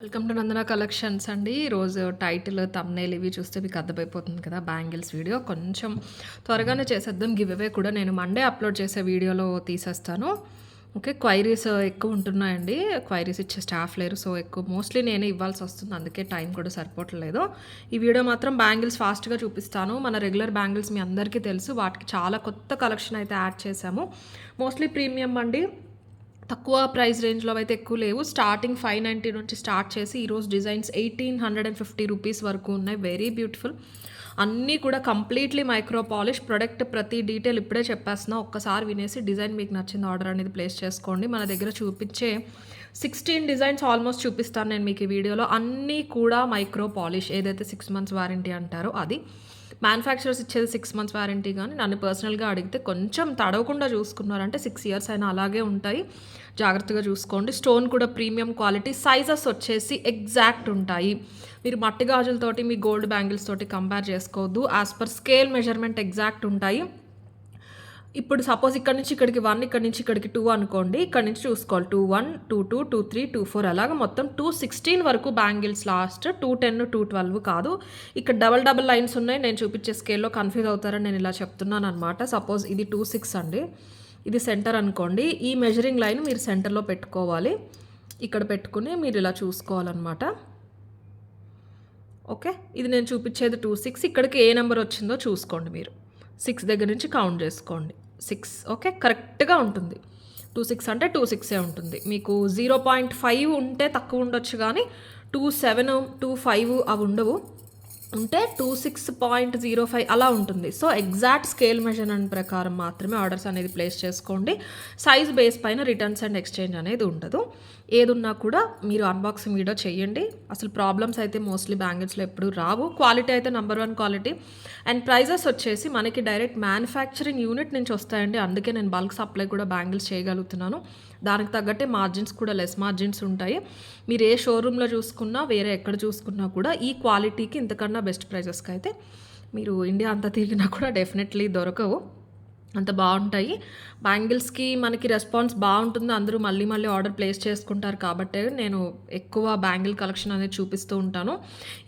Welcome to Nandana collections అండి. ఈరోజు title, thumbnail ఇవి చూస్తే మీకు అర్థమైపోతుంది కదా! బ్యాంగిల్స్ వీడియో కొంచెం త్వరగానే చేసేద్దాం. గివ్ అవే కూడా నేను మండే అప్లోడ్ చేసే వీడియోలో తీసేస్తాను. ఓకే. క్వైరీస్ ఎక్కువ ఉంటున్నాయండి. క్వైరీస్ ఇచ్చే స్టాఫ్ లేరు. సో, ఎక్కువ మోస్ట్లీ నేనే ఇవ్వాల్సి వస్తుంది. అందుకే టైం కూడా సరిపోవట్లేదు. ఈ వీడియో మాత్రం బ్యాంగిల్స్ ఫాస్ట్‌గా చూపిస్తాను. మన రెగ్యులర్ బ్యాంగిల్స్ మీ అందరికీ తెలుసు. వాటికి చాలా కొత్త కలెక్షన్ అయితే యాడ్ చేశాము. మోస్ట్లీ ప్రీమియం అండి. తక్కువ ప్రైస్ రేంజ్‌లో అయితే ఎక్కువ లేవు. స్టార్టింగ్ 590 నుంచి స్టార్ట్ చేసి ఈరోజు డిజైన్స్ 1850 రూపీస్ వరకు ఉన్నాయి. Very beautiful. అన్నీ కూడా కంప్లీట్లీ మైక్రో పాలిష్. ప్రొడక్ట్ ప్రతి డీటెయిల్ ఇప్పుడే చెప్పేస్తున్నా. ఒక్కసారి వినేసి డిజైన్ మీకు నచ్చింది ఆర్డర్ అనేది ప్లేస్ చేసుకోండి. మన దగ్గర చూపించే 16 డిజైన్స్ ఆల్మోస్ట్ చూపిస్తాను నేను మీకు ఈ వీడియోలో. అన్నీ కూడా మైక్రో పాలిష్. ఏదైతే 6 మంత్స్ వారంటీ అంటారో అది. మ్యానుఫ్యాక్చరర్స్ ఇచ్చేది 6 మంత్స్ వారంటీ, కానీ నన్ను పర్సనల్గా అడిగితే కొంచెం తడవకుండా చూసుకున్నారంటే 6 ఇయర్స్ అయినా అలాగే ఉంటాయి. జాగ్రత్తగా చూసుకోండి. స్టోన్ కూడా ప్రీమియం క్వాలిటీ. సైజెస్ వచ్చేసి ఎగ్జాక్ట్ ఉంటాయి. మీరు మట్టి గాజులతోటి మీ గోల్డ్ బ్యాంగిల్స్ తోటి కంపేర్ చేసుకోవద్దు. As per scale measurement exact ఉంటాయి. ఇప్పుడు సపోజ్ ఇక్కడ నుంచి ఇక్కడికి 1, ఇక్కడ నుంచి ఇక్కడికి 2 అనుకోండి. ఇక్కడ నుంచి చూసుకోవాలి 21, 22, 23, 24 అలాగా మొత్తం 216 వరకు బ్యాంగిల్స్ లాస్ట్. 210, 212 కాదు. ఇక్కడ డబల్ లైన్స్ ఉన్నాయి. నేను చూపించే స్కేల్లో కన్ఫ్యూజ్ అవుతారని నేను ఇలా చెప్తున్నాను అనమాట. సపోజ్ ఇది 26 అండి. ఇది సెంటర్ అనుకోండి. ఈ మెజరింగ్ లైన్ మీరు సెంటర్లో పెట్టుకోవాలి. ఇక్కడ పెట్టుకుని మీరు ఇలా చూసుకోవాలన్నమాట. ఓకే. ఇది నేను చూపించేది 26. ఇక్కడికి ఏ నెంబర్ వచ్చిందో చూసుకోండి మీరు. 6 దగ్గర నుంచి కౌంట్ చేసుకోండి. 6 ఓకే. కరెక్ట్గా ఉంటుంది. 26 అంటే 26 ఉంటుంది. మీకు 0.5 ఉంటే తక్కువ ఉండొచ్చు, కానీ 27, 25 అవి ఉండవు. ఉంటే 26.05 అలా ఉంటుంది. సో, ఎగ్జాక్ట్ స్కేల్ మెజర్మెంట్ ప్రకారం మాత్రమే ఆర్డర్స్ అనేది ప్లేస్ చేసుకోండి. సైజ్ బేస్ పైన రిటర్న్స్ అండ్ ఎక్స్చేంజ్ అనేది ఉండదు. ఏదున్నా కూడా మీరు అన్బాక్సింగ్ వీడియో చేయండి. అసలు ప్రాబ్లమ్స్ అయితే మోస్ట్లీ బ్యాంగిల్స్లో ఎప్పుడు రావు. క్వాలిటీ అయితే నెంబర్ 1 క్వాలిటీ. అండ్ ప్రైజెస్ వచ్చేసి మనకి డైరెక్ట్ మ్యానుఫ్యాక్చరింగ్ యూనిట్ నుంచి వస్తాయండి. అందుకే నేను బల్క్ సప్లై కూడా బ్యాంగిల్స్ చేయగలుగుతున్నాను. దానికి తగ్గట్టే మార్జిన్స్ కూడా లెస్ మార్జిన్స్ ఉంటాయి. మీరు ఏ షోరూంలో చూసుకున్నా, వేరే ఎక్కడ చూసుకున్నా కూడా ఈ క్వాలిటీకి ఇంతకన్నా బెస్ట్ ప్రైజెస్కి అయితే మీరు ఇండియా అంతా తిరిగినా కూడా డెఫినెట్లీ దొరకవు. అంత బాగుంటాయి. బ్యాంగిల్స్కి మనకి రెస్పాన్స్ బాగుంటుంది. అందరూ మళ్ళీ ఆర్డర్ ప్లేస్ చేసుకుంటారు కాబట్టే నేను ఎక్కువ బ్యాంగిల్ కలెక్షన్ అనేది చూపిస్తూ ఉంటాను.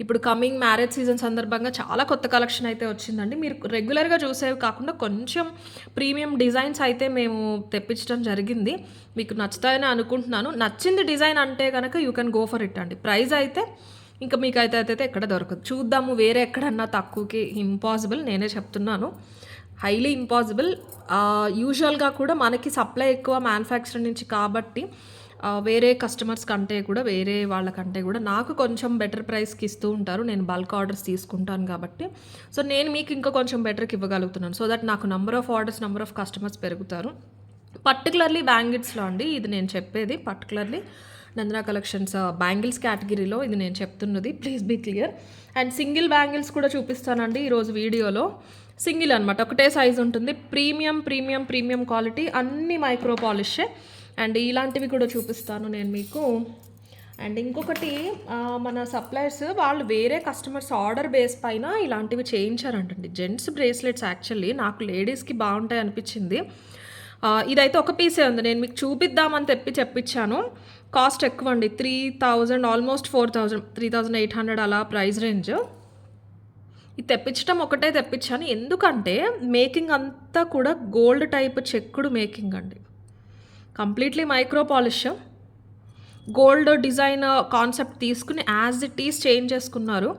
ఇప్పుడు కమింగ్ మ్యారేజ్ సీజన్ సందర్భంగా చాలా కొత్త కలెక్షన్ అయితే వచ్చిందండి. మీరు రెగ్యులర్గా చూసేవి కాకుండా కొంచెం ప్రీమియం డిజైన్స్ అయితే మేము తెప్పించడం జరిగింది. మీకు నచ్చుతాయని అనుకుంటున్నాను. నచ్చింది డిజైన్ అంటే కనుక you can go for it అండి. ప్రైస్ అయితే ఇంకా మీకు అయితే ఎక్కడ దొరకదు. చూద్దాము వేరే ఎక్కడన్నా తక్కువకి. ఇంపాసిబుల్, నేనే చెప్తున్నాను. Highly impossible. యూజువల్గా కూడా మనకి సప్లై ఎక్కువ మ్యానుఫ్యాక్చరింగ్ నుంచి కాబట్టి వేరే కస్టమర్స్ కంటే కూడా, వేరే వాళ్ళకంటే కూడా నాకు కొంచెం బెటర్ ప్రైస్కి ఇస్తూ ఉంటారు. నేను బల్క్ ఆర్డర్స్ తీసుకుంటాను కాబట్టి. సో, నేను మీకు ఇంకా కొంచెం బెటర్కి ఇవ్వగలుగుతున్నాను. సో దట్ నాకు number of orders, number of customers పెరుగుతారు. పర్టికులర్లీ బ్యాంగిల్స్లో అండి ఇది నేను చెప్పేది. పర్టికులర్లీ నందన కలెక్షన్స్ బ్యాంగిల్స్ కేటగిరీలో ఇది నేను చెప్తున్నది. Please be clear. And single bangles కూడా చూపిస్తానండి ఈరోజు వీడియోలో. సింగిల్ అనమాట, ఒకటే సైజ్ ఉంటుంది. ప్రీమియం క్వాలిటీ, అన్ని మైక్రో పాలిషే. అండ్ ఇలాంటివి కూడా చూపిస్తాను నేను మీకు. అండ్ ఇంకొకటి, మన సప్లయర్స్ వాళ్ళు వేరే కస్టమర్స్ ఆర్డర్ బేస్ పైన ఇలాంటివి చేయించారంటండి. జెంట్స్ బ్రేస్లెట్స్ యాక్చువల్లీ నాకు లేడీస్కి బాగుంటాయి అనిపించింది. ఇదైతే ఒక పీసే ఉంది. నేను మీకు చూపిద్దామని చెప్పించాను. కాస్ట్ ఎక్కువ అండి. 3000, ఆల్మోస్ట్ 4000, 3800 అలా ప్రైస్ రేంజ్. ఇది తెప్పించడం ఒకటే తెప్పించాను. ఎందుకంటే మేకింగ్ అంతా కూడా గోల్డ్ టైప్ చెక్కుడు మేకింగ్ అండి. Completely micro polish. Gold design concept తీసుకుని యాజ్ ఇట్ ఈస్ చేంజ్ చేసుకున్నారు.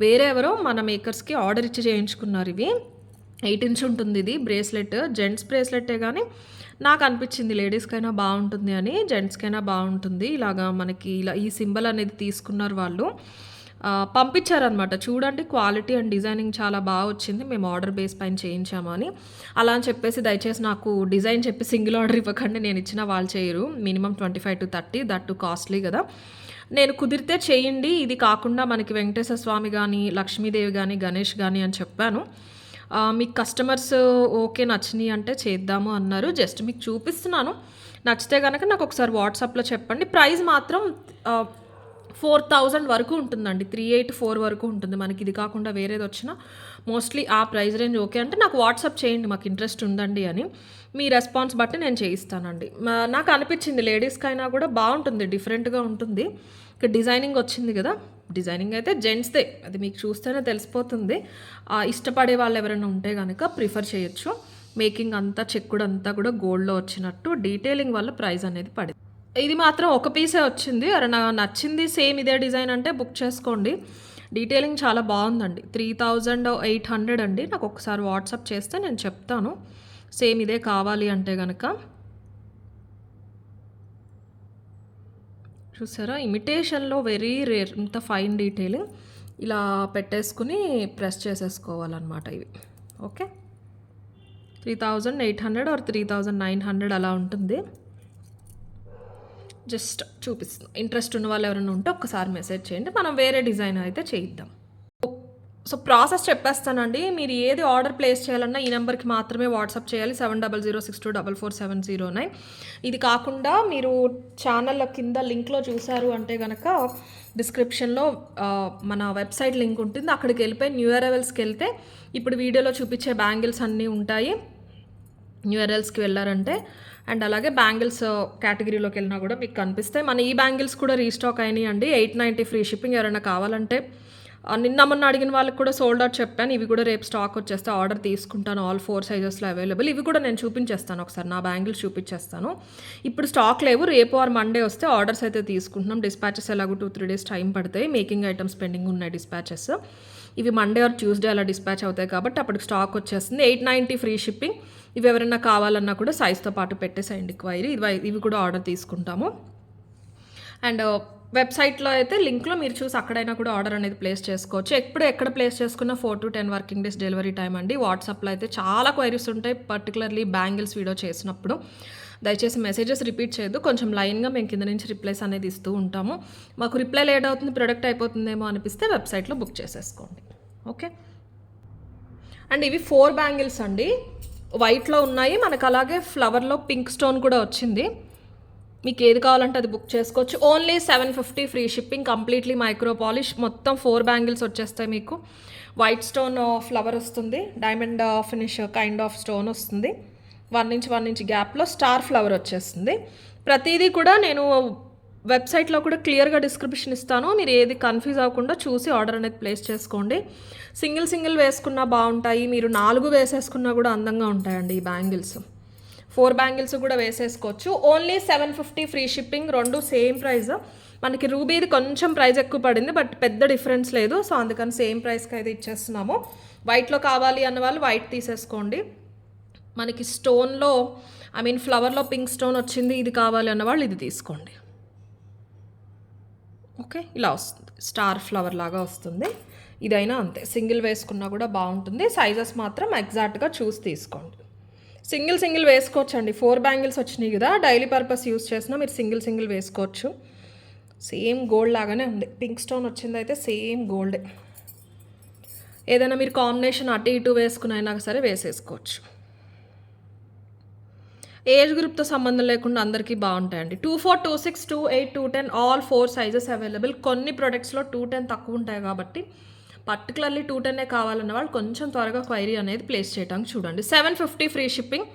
వేరే ఎవరో మన మేకర్స్కి ఆర్డర్ ఇచ్చి చేయించుకున్నారు. ఇవి 8 ఇంచ్ ఉంటుంది. ఇది బ్రేస్లెట్, జెంట్స్ బ్రేస్లెట్టే, కానీ నాకు అనిపించింది లేడీస్కైనా బాగుంటుంది అని. జెంట్స్కైనా బాగుంటుంది. ఇలాగా మనకి ఇలా ఈ సింబల్ అనేది తీసుకున్నారు వాళ్ళు. పంపించారనమాట. చూడండి క్వాలిటీ అండ్ డిజైనింగ్ చాలా బాగా వచ్చింది, మేము ఆర్డర్ బేస్ పైన చేయించామని. అలా అని చెప్పేసి దయచేసి నాకు డిజైన్ చెప్పి సింగిల్ ఆర్డర్ ఇవ్వకండి. నేను ఇచ్చిన వాళ్ళు చేయరు. Minimum 25 to 30, that to costly కదా. నేను కుదిరితే చేయండి. ఇది కాకుండా మనకి వెంకటేశ్వర స్వామి కానీ, లక్ష్మీదేవి కానీ, గణేష్ కానీ అని చెప్పాను. మీకు కస్టమర్స్ ఓకే నచ్చినాయి అంటే చేద్దాము అన్నారు. జస్ట్ మీకు చూపిస్తున్నాను. నచ్చితే కనుక నాకు ఒకసారి వాట్సాప్లో చెప్పండి. ప్రైస్ మాత్రం 4000 వరకు ఉంటుందండి. 384 వరకు ఉంటుంది. మనకి ఇది కాకుండా వేరేది వచ్చినా మోస్ట్లీ ఆ ప్రైస్ రేంజ్ ఓకే అంటే నాకు వాట్సాప్ చేయండి, మాకు ఇంట్రెస్ట్ ఉందండి అని. మీ రెస్పాన్స్ బట్టి నేను చేయిస్తానండి. నాకు అనిపించింది లేడీస్కైనా కూడా బాగుంటుంది, డిఫరెంట్గా ఉంటుంది. ఇక్కడ డిజైనింగ్ వచ్చింది కదా, డిజైనింగ్ అయితే జెంట్స్దే, అది మీకు చూస్తేనే తెలిసిపోతుంది. ఇష్టపడే వాళ్ళు ఎవరైనా ఉంటే కనుక ప్రిఫర్ చేయొచ్చు. మేకింగ్ అంతా చెక్కుడు అంతా కూడా గోల్డ్లో వచ్చినట్టు డీటెయిలింగ్ వల్ల ప్రైస్ అనేది పడింది. ఇది మాత్రం ఒక పీసే వచ్చింది. ఎవరైనా నచ్చింది సేమ్ ఇదే డిజైన్ అంటే బుక్ చేసుకోండి. డీటెయిలింగ్ చాలా బాగుందండి. 3800 అండి. నాకు ఒకసారి వాట్సాప్ చేస్తే నేను చెప్తాను సేమ్ ఇదే కావాలి అంటే కనుక. చూసారా, ఇమిటేషన్లో వెరీ రేర్, ఇంత ఫైన్ డీటెయిలింగ్. ఇలా పెట్టేసుకుని ప్రెస్ చేసేసుకోవాలన్నమాట ఇవి. ఓకే, 3800 ఆర్ 3900 అలా ఉంటుంది. జస్ట్ చూపిస్తుంది. ఇంట్రెస్ట్ ఉన్న వాళ్ళు ఎవరైనా ఉంటే ఒక్కసారి మెసేజ్ చేయండి, మనం వేరే డిజైన్ అయితే చేయిద్దాం. So process చెప్పేస్తానండి. మీరు ఏది ఆర్డర్ ప్లేస్ చేయాలన్నా ఈ నెంబర్కి మాత్రమే వాట్సాప్ చేయాలి, 7006244709. ఇది కాకుండా మీరు ఛానల్లో కింద లింక్లో చూసారు అంటే కనుక డిస్క్రిప్షన్లో మన వెబ్సైట్ లింక్ ఉంటుంది. అక్కడికి వెళ్ళిపోయి న్యూ అరైవల్స్కి వెళ్తే ఇప్పుడు వీడియోలో చూపించే బ్యాంగిల్స్ అన్నీ ఉంటాయి. న్యూ అరైవల్స్కి వెళ్ళారంటే అండ్ అలాగే బ్యాంగిల్స్ కేటగిరీలోకి వెళ్ళినా కూడా మీకు కనిపిస్తాయి. మన ఈ బ్యాంగిల్స్ కూడా రీస్టాక్ అయినాయి అండి. 890 ఫ్రీ షిప్పింగ్. ఎవరైనా కావాలంటే నిన్న మొన్న అడిగిన వాళ్ళకి కూడా సోల్డ్ అవుట్ చెప్పాను. ఇవి కూడా రేపు స్టాక్ వచ్చేస్తే ఆర్డర్ తీసుకుంటాను. ఆల్ 4 సైజెస్లో అవైలబుల్. ఇవి కూడా నేను చూపించేస్తాను, ఒకసారి నా బ్యాంగిల్స్ చూపించేస్తాను. ఇప్పుడు స్టాక్ లేవు, రేపు ఆర్ మండే వస్తే ఆర్డర్స్ అయితే తీసుకుంటున్నాం. డిస్పాచెస్ ఎలాగో 2-3 డేస్ టైం పడతాయి. మేకింగ్ ఐటమ్స్ పెండింగ్ ఉన్నాయి డిస్పాచెస్. ఇవి మండే ఆర్ ట్యూస్డే అలా డిస్పాచ్ అవుతాయి కాబట్టి అప్పటికి స్టాక్ వచ్చేస్తుంది. 890 ఫ్రీ షిప్పింగ్. ఇవి ఎవరైనా కావాలన్నా కూడా సైజ్తో పాటు పెట్టేసేయండి క్వైరీ. ఇవి కూడా ఆర్డర్ తీసుకుంటాము. అండ్ వెబ్సైట్లో అయితే లింక్లో మీరు చూసి అక్కడైనా కూడా ఆర్డర్ అనేది ప్లేస్ చేసుకోవచ్చు. ఎక్కడ ప్లేస్ చేసుకున్న 4 to 10 working days delivery time అండి. వాట్సాప్లో అయితే చాలా క్వైరీస్ ఉంటాయి, పర్టికులర్లీ బ్యాంగిల్స్ వీడియో చేసినప్పుడు. దయచేసి మెసేజెస్ రిపీట్ చేయొద్దు, కొంచెం లైన్గా మేము కింద నుంచి రిప్లైస్ అనేది ఇస్తూ ఉంటాము. మాకు రిప్లై లేట్ అవుతుంది, ప్రొడక్ట్ అయిపోతుందేమో అనిపిస్తే వెబ్సైట్లో బుక్ చేసేసుకోండి. ఓకే, అండ్ ఇవి 4 బ్యాంగిల్స్ అండి. వైట్లో ఉన్నాయి మనకు, అలాగే ఫ్లవర్లో పింక్ స్టోన్ కూడా వచ్చింది. మీకు ఏది కావాలంటే అది బుక్ చేసుకోవచ్చు. Only 750 free shipping, completely micro polish. మొత్తం 4 బ్యాంగిల్స్ వచ్చేస్తాయి మీకు. వైట్ స్టోన్ ఫ్లవర్ వస్తుంది, diamond finish kind of stone వస్తుంది, 1 ఇంచ్ గ్యాప్లో స్టార్ ఫ్లవర్ వచ్చేస్తుంది. ప్రతిదీ కూడా నేను వెబ్సైట్లో కూడా క్లియర్గా డిస్క్రిప్షన్ ఇస్తాను. మీరు ఏది కన్ఫ్యూజ్ అవ్వకుండా చూసి ఆర్డర్ అనేది ప్లేస్ చేసుకోండి. సింగిల్ వేసుకున్నా బాగుంటాయి, మీరు 4 వేసేసుకున్నా కూడా అందంగా ఉంటాయండి ఈ బ్యాంగిల్స్. 4 బ్యాంగిల్స్ కూడా వేసేసుకోవచ్చు. Only 750 free shipping, 2 same price. మనకి రూబీది కొంచెం ప్రైస్ ఎక్కువ పడింది, బట్ పెద్ద డిఫరెన్స్ లేదు. సో అందుకని సేమ్ ప్రైస్కి అయితే ఇచ్చేస్తున్నాము. వైట్లో కావాలి అన్న వాళ్ళు వైట్ తీసేసుకోండి. మనకి స్టోన్లో ఫ్లవర్లో పింక్ స్టోన్ వచ్చింది, ఇది కావాలి అన్న వాళ్ళు ఇది తీసుకోండి. ఓకే, ఇలా వస్తుంది, స్టార్ ఫ్లవర్ లాగా వస్తుంది. ఇదైనా అంతే, సింగిల్ వేసుకున్నా కూడా బాగుంటుంది. సైజెస్ మాత్రం ఎగ్జాక్ట్గా చూసి తీసుకోండి. సింగిల్ వేసుకోవచ్చు అండి. 4 బ్యాంగిల్స్ వచ్చినాయి కదా, డైలీ పర్పస్ యూస్ చేసినా మీరు సింగిల్ వేసుకోవచ్చు. సేమ్ గోల్డ్ లాగానే ఉంది. పింక్ స్టోన్ వచ్చింది అయితే సేమ్ గోల్డే. ఏదైనా మీరు కాంబినేషన్ అటు ఇటు వేసుకుని అయినా సరే వేసేసుకోవచ్చు. ఏజ్ గ్రూప్తో సంబంధం లేకుండా అందరికీ బాగుంటాయండి. 24, 26, 28, 210 ఆల్ 4 సైజెస్ అవైలబుల్. కొన్ని ప్రొడక్ట్స్లో 210 తక్కువ ఉంటాయి కాబట్టి పర్టికులర్లీ 210 కావాలన్న వాళ్ళు కొంచెం త్వరగా క్వైరీ అనేది ప్లేస్ చేయడానికి చూడండి. 750 free shipping.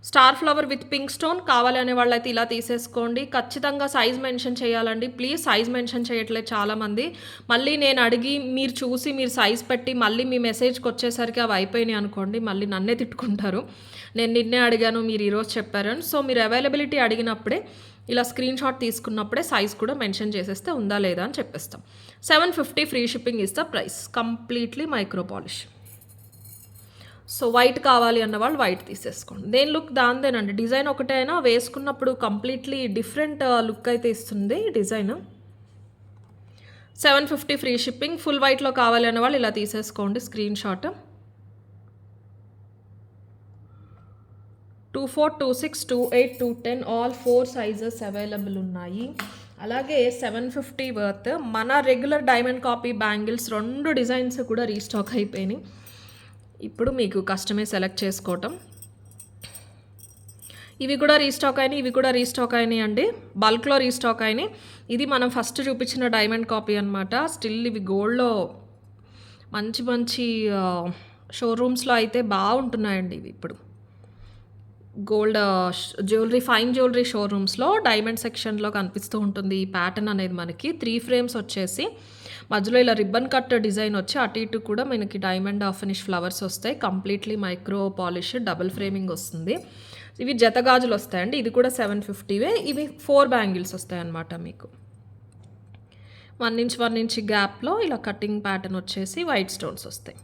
Star flower with pink stone కావాలి అనే వాళ్ళు అయితే ఇలా తీసేసుకోండి. ఖచ్చితంగా సైజ్ మెన్షన్ చేయాలండి. ప్లీజ్ సైజ్ మెన్షన్ చేయట్లేదు చాలామంది. మళ్ళీ నేను అడిగి మీరు చూసి మీరు సైజ్ పెట్టి మళ్ళీ మీ మెసేజ్కి వచ్చేసరికి అవి అయిపోయినాయి అనుకోండి, మళ్ళీ నన్నే తిట్టుకుంటారు. నేను నిన్నే అడిగాను, మీరు ఈరోజు చెప్పారని. సో మీరు అవైలబిలిటీ అడిగినప్పుడే ఇలా స్క్రీన్ షాట్ తీసుకున్నప్పుడే సైజ్ కూడా మెన్షన్ చేసేస్తే ఉందా లేదా అని చెప్పేస్తాం. 750 free shipping is the price, completely micro polish. So white కావాలి అన్న వాళ్ళు వైట్ తీసేసుకోండి. దేని లుక్ దాందేనండి. డిజైన్ ఒకటే అయినా వేసుకున్నప్పుడు కంప్లీట్లీ డిఫరెంట్ లుక్ అయితే ఇస్తుంది డిజైన్. 750 free shipping. ఫుల్ వైట్లో కావాలి అన్న వాళ్ళు ఇలా తీసేసుకోండి screen shot. 24, 26, 28, 210 all 4 sizes available ఉన్నాయి. అలాగే 750 వర్త్ మన regular diamond copy bangles 2 designs కూడా రీస్టాక్ అయిపోయినాయి. ఇప్పుడు మీకు కస్టమే సెలెక్ట్ చేసుకోవటం. ఇవి కూడా రీస్టాక్ అయినాయి, ఇవి కూడా రీస్టాక్ అయినాయి అండి. బల్క్లో రీస్టాక్ అయినాయి. ఇది మనం ఫస్ట్ చూపించిన డైమండ్ కాపీ అనమాట. స్టిల్ ఇవి గోల్డ్లో మంచి షోరూమ్స్లో అయితే బాగుంటున్నాయండి ఇవి ఇప్పుడు. గోల్డ్ జ్యువెలరీ ఫైన్ జ్యువెలరీ షోరూమ్స్‌లో డైమండ్ సెక్షన్‌లో కనిపిస్తూ ఉంటుంది ఈ ప్యాటర్న్ అనేది మనకి. 3 ఫ్రేమ్స్ వచ్చేసి మధ్యలో ఇలా రిబ్బన్ కట్ డిజైన్ వచ్చి అటు ఇటు కూడా మనకి డైమండ్ ఫినిష్ ఫ్లవర్స్ వస్తాయి. Completely micro polish double framing వస్తుంది. ఇవి జత గాజులు వస్తాయండి. ఇది కూడా 750వే. ఇవి 4 బ్యాంగిల్స్ వస్తాయన్నమాట మీకు. 1 ఇంచ్ 1 ఇంచ్ గ్యాప్‌లో ఇలా కటింగ్ ప్యాటర్న్ వచ్చేసి వైట్ స్టోన్స్ వస్తాయి.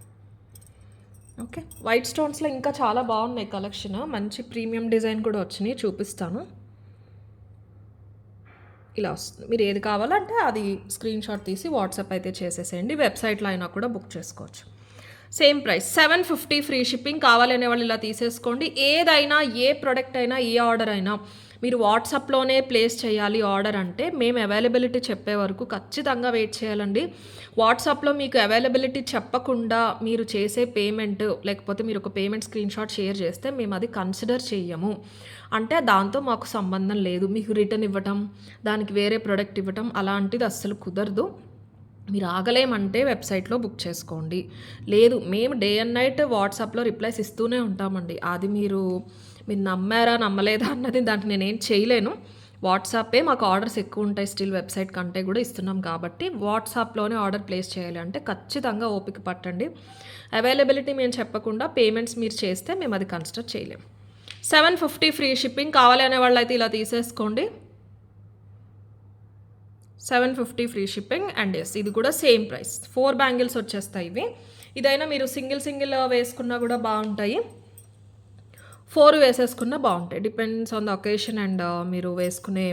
ఓకే. వైట్ స్టోన్స్‌లో ఇంకా చాలా బాగున్నాయి కలెక్షన్. మంచి ప్రీమియం డిజైన్ కూడా వచ్చినాయి, చూపిస్తాను. ఇలా వస్తుంది. మీరు ఏది కావాలంటే అది స్క్రీన్ షాట్ తీసి వాట్సాప్ అయితే చేసేసేయండి. వెబ్సైట్లో అయినా కూడా బుక్ చేసుకోవచ్చు. Same price 750 free shipping. కావాలనే వాళ్ళు ఇలా తీసేసుకోండి. ఏదైనా ఏ ప్రోడక్ట్ అయినా ఏ ఆర్డర్ అయినా మీరు వాట్సాప్లోనే ప్లేస్ చేయాలి ఆర్డర్ అంటే మేము అవైలబిలిటీ చెప్పే వరకు ఖచ్చితంగా వెయిట్ చేయాలండి. వాట్సాప్లో మీకు అవైలబిలిటీ చెప్పకుండా మీరు చేసే పేమెంట్ లేకపోతే మీరు ఒక పేమెంట్ స్క్రీన్ షాట్ షేర్ చేస్తే మేము అది కన్సిడర్ చెయ్యము. అంటే దాంతో మాకు సంబంధం లేదు. మీకు రిటర్న్ ఇవ్వటం, దానికి వేరే ప్రోడక్ట్ ఇవ్వటం అలాంటిది అస్సలు కుదరదు. మీరు ఆగలేమంటే వెబ్సైట్లో బుక్ చేసుకోండి. లేదు మేము డే అండ్ నైట్ వాట్సాప్లో రిప్లైస్ ఇస్తూనే ఉంటామండి. అది మీరు నమ్మారా నమ్మలేదా అన్నది దానికి నేనేం చేయలేను. వాట్సాపే మాకు ఆర్డర్స్ ఎక్కువ ఉంటాయి, స్టిల్ వెబ్సైట్ కంటే కూడా ఇస్తున్నాం కాబట్టి వాట్సాప్లోనే ఆర్డర్ ప్లేస్ చేయాలి అంటే ఖచ్చితంగా ఓపిక పట్టండి. అవైలబిలిటీ మేము చెప్పకుండా పేమెంట్స్ మీరు చేస్తే మేము అది కన్సిడర్ చేయలేము. 750 ఫ్రీ షిప్పింగ్. కావాలి అనే వాళ్ళు అయితే ఇలా తీసేసుకోండి. 750 ఫ్రీ షిప్పింగ్. అండ్ ఎస్ ఇది కూడా సేమ్ ప్రైస్. 4 బ్యాంగిల్స్ వచ్చేస్తాయి ఇవి. ఇదైనా మీరు సింగిల్ వేసుకున్నా కూడా బాగుంటాయి, 4 వేసేసుకున్నా బాగుంటాయి. Depends on the occasion and మీరు వేసుకునే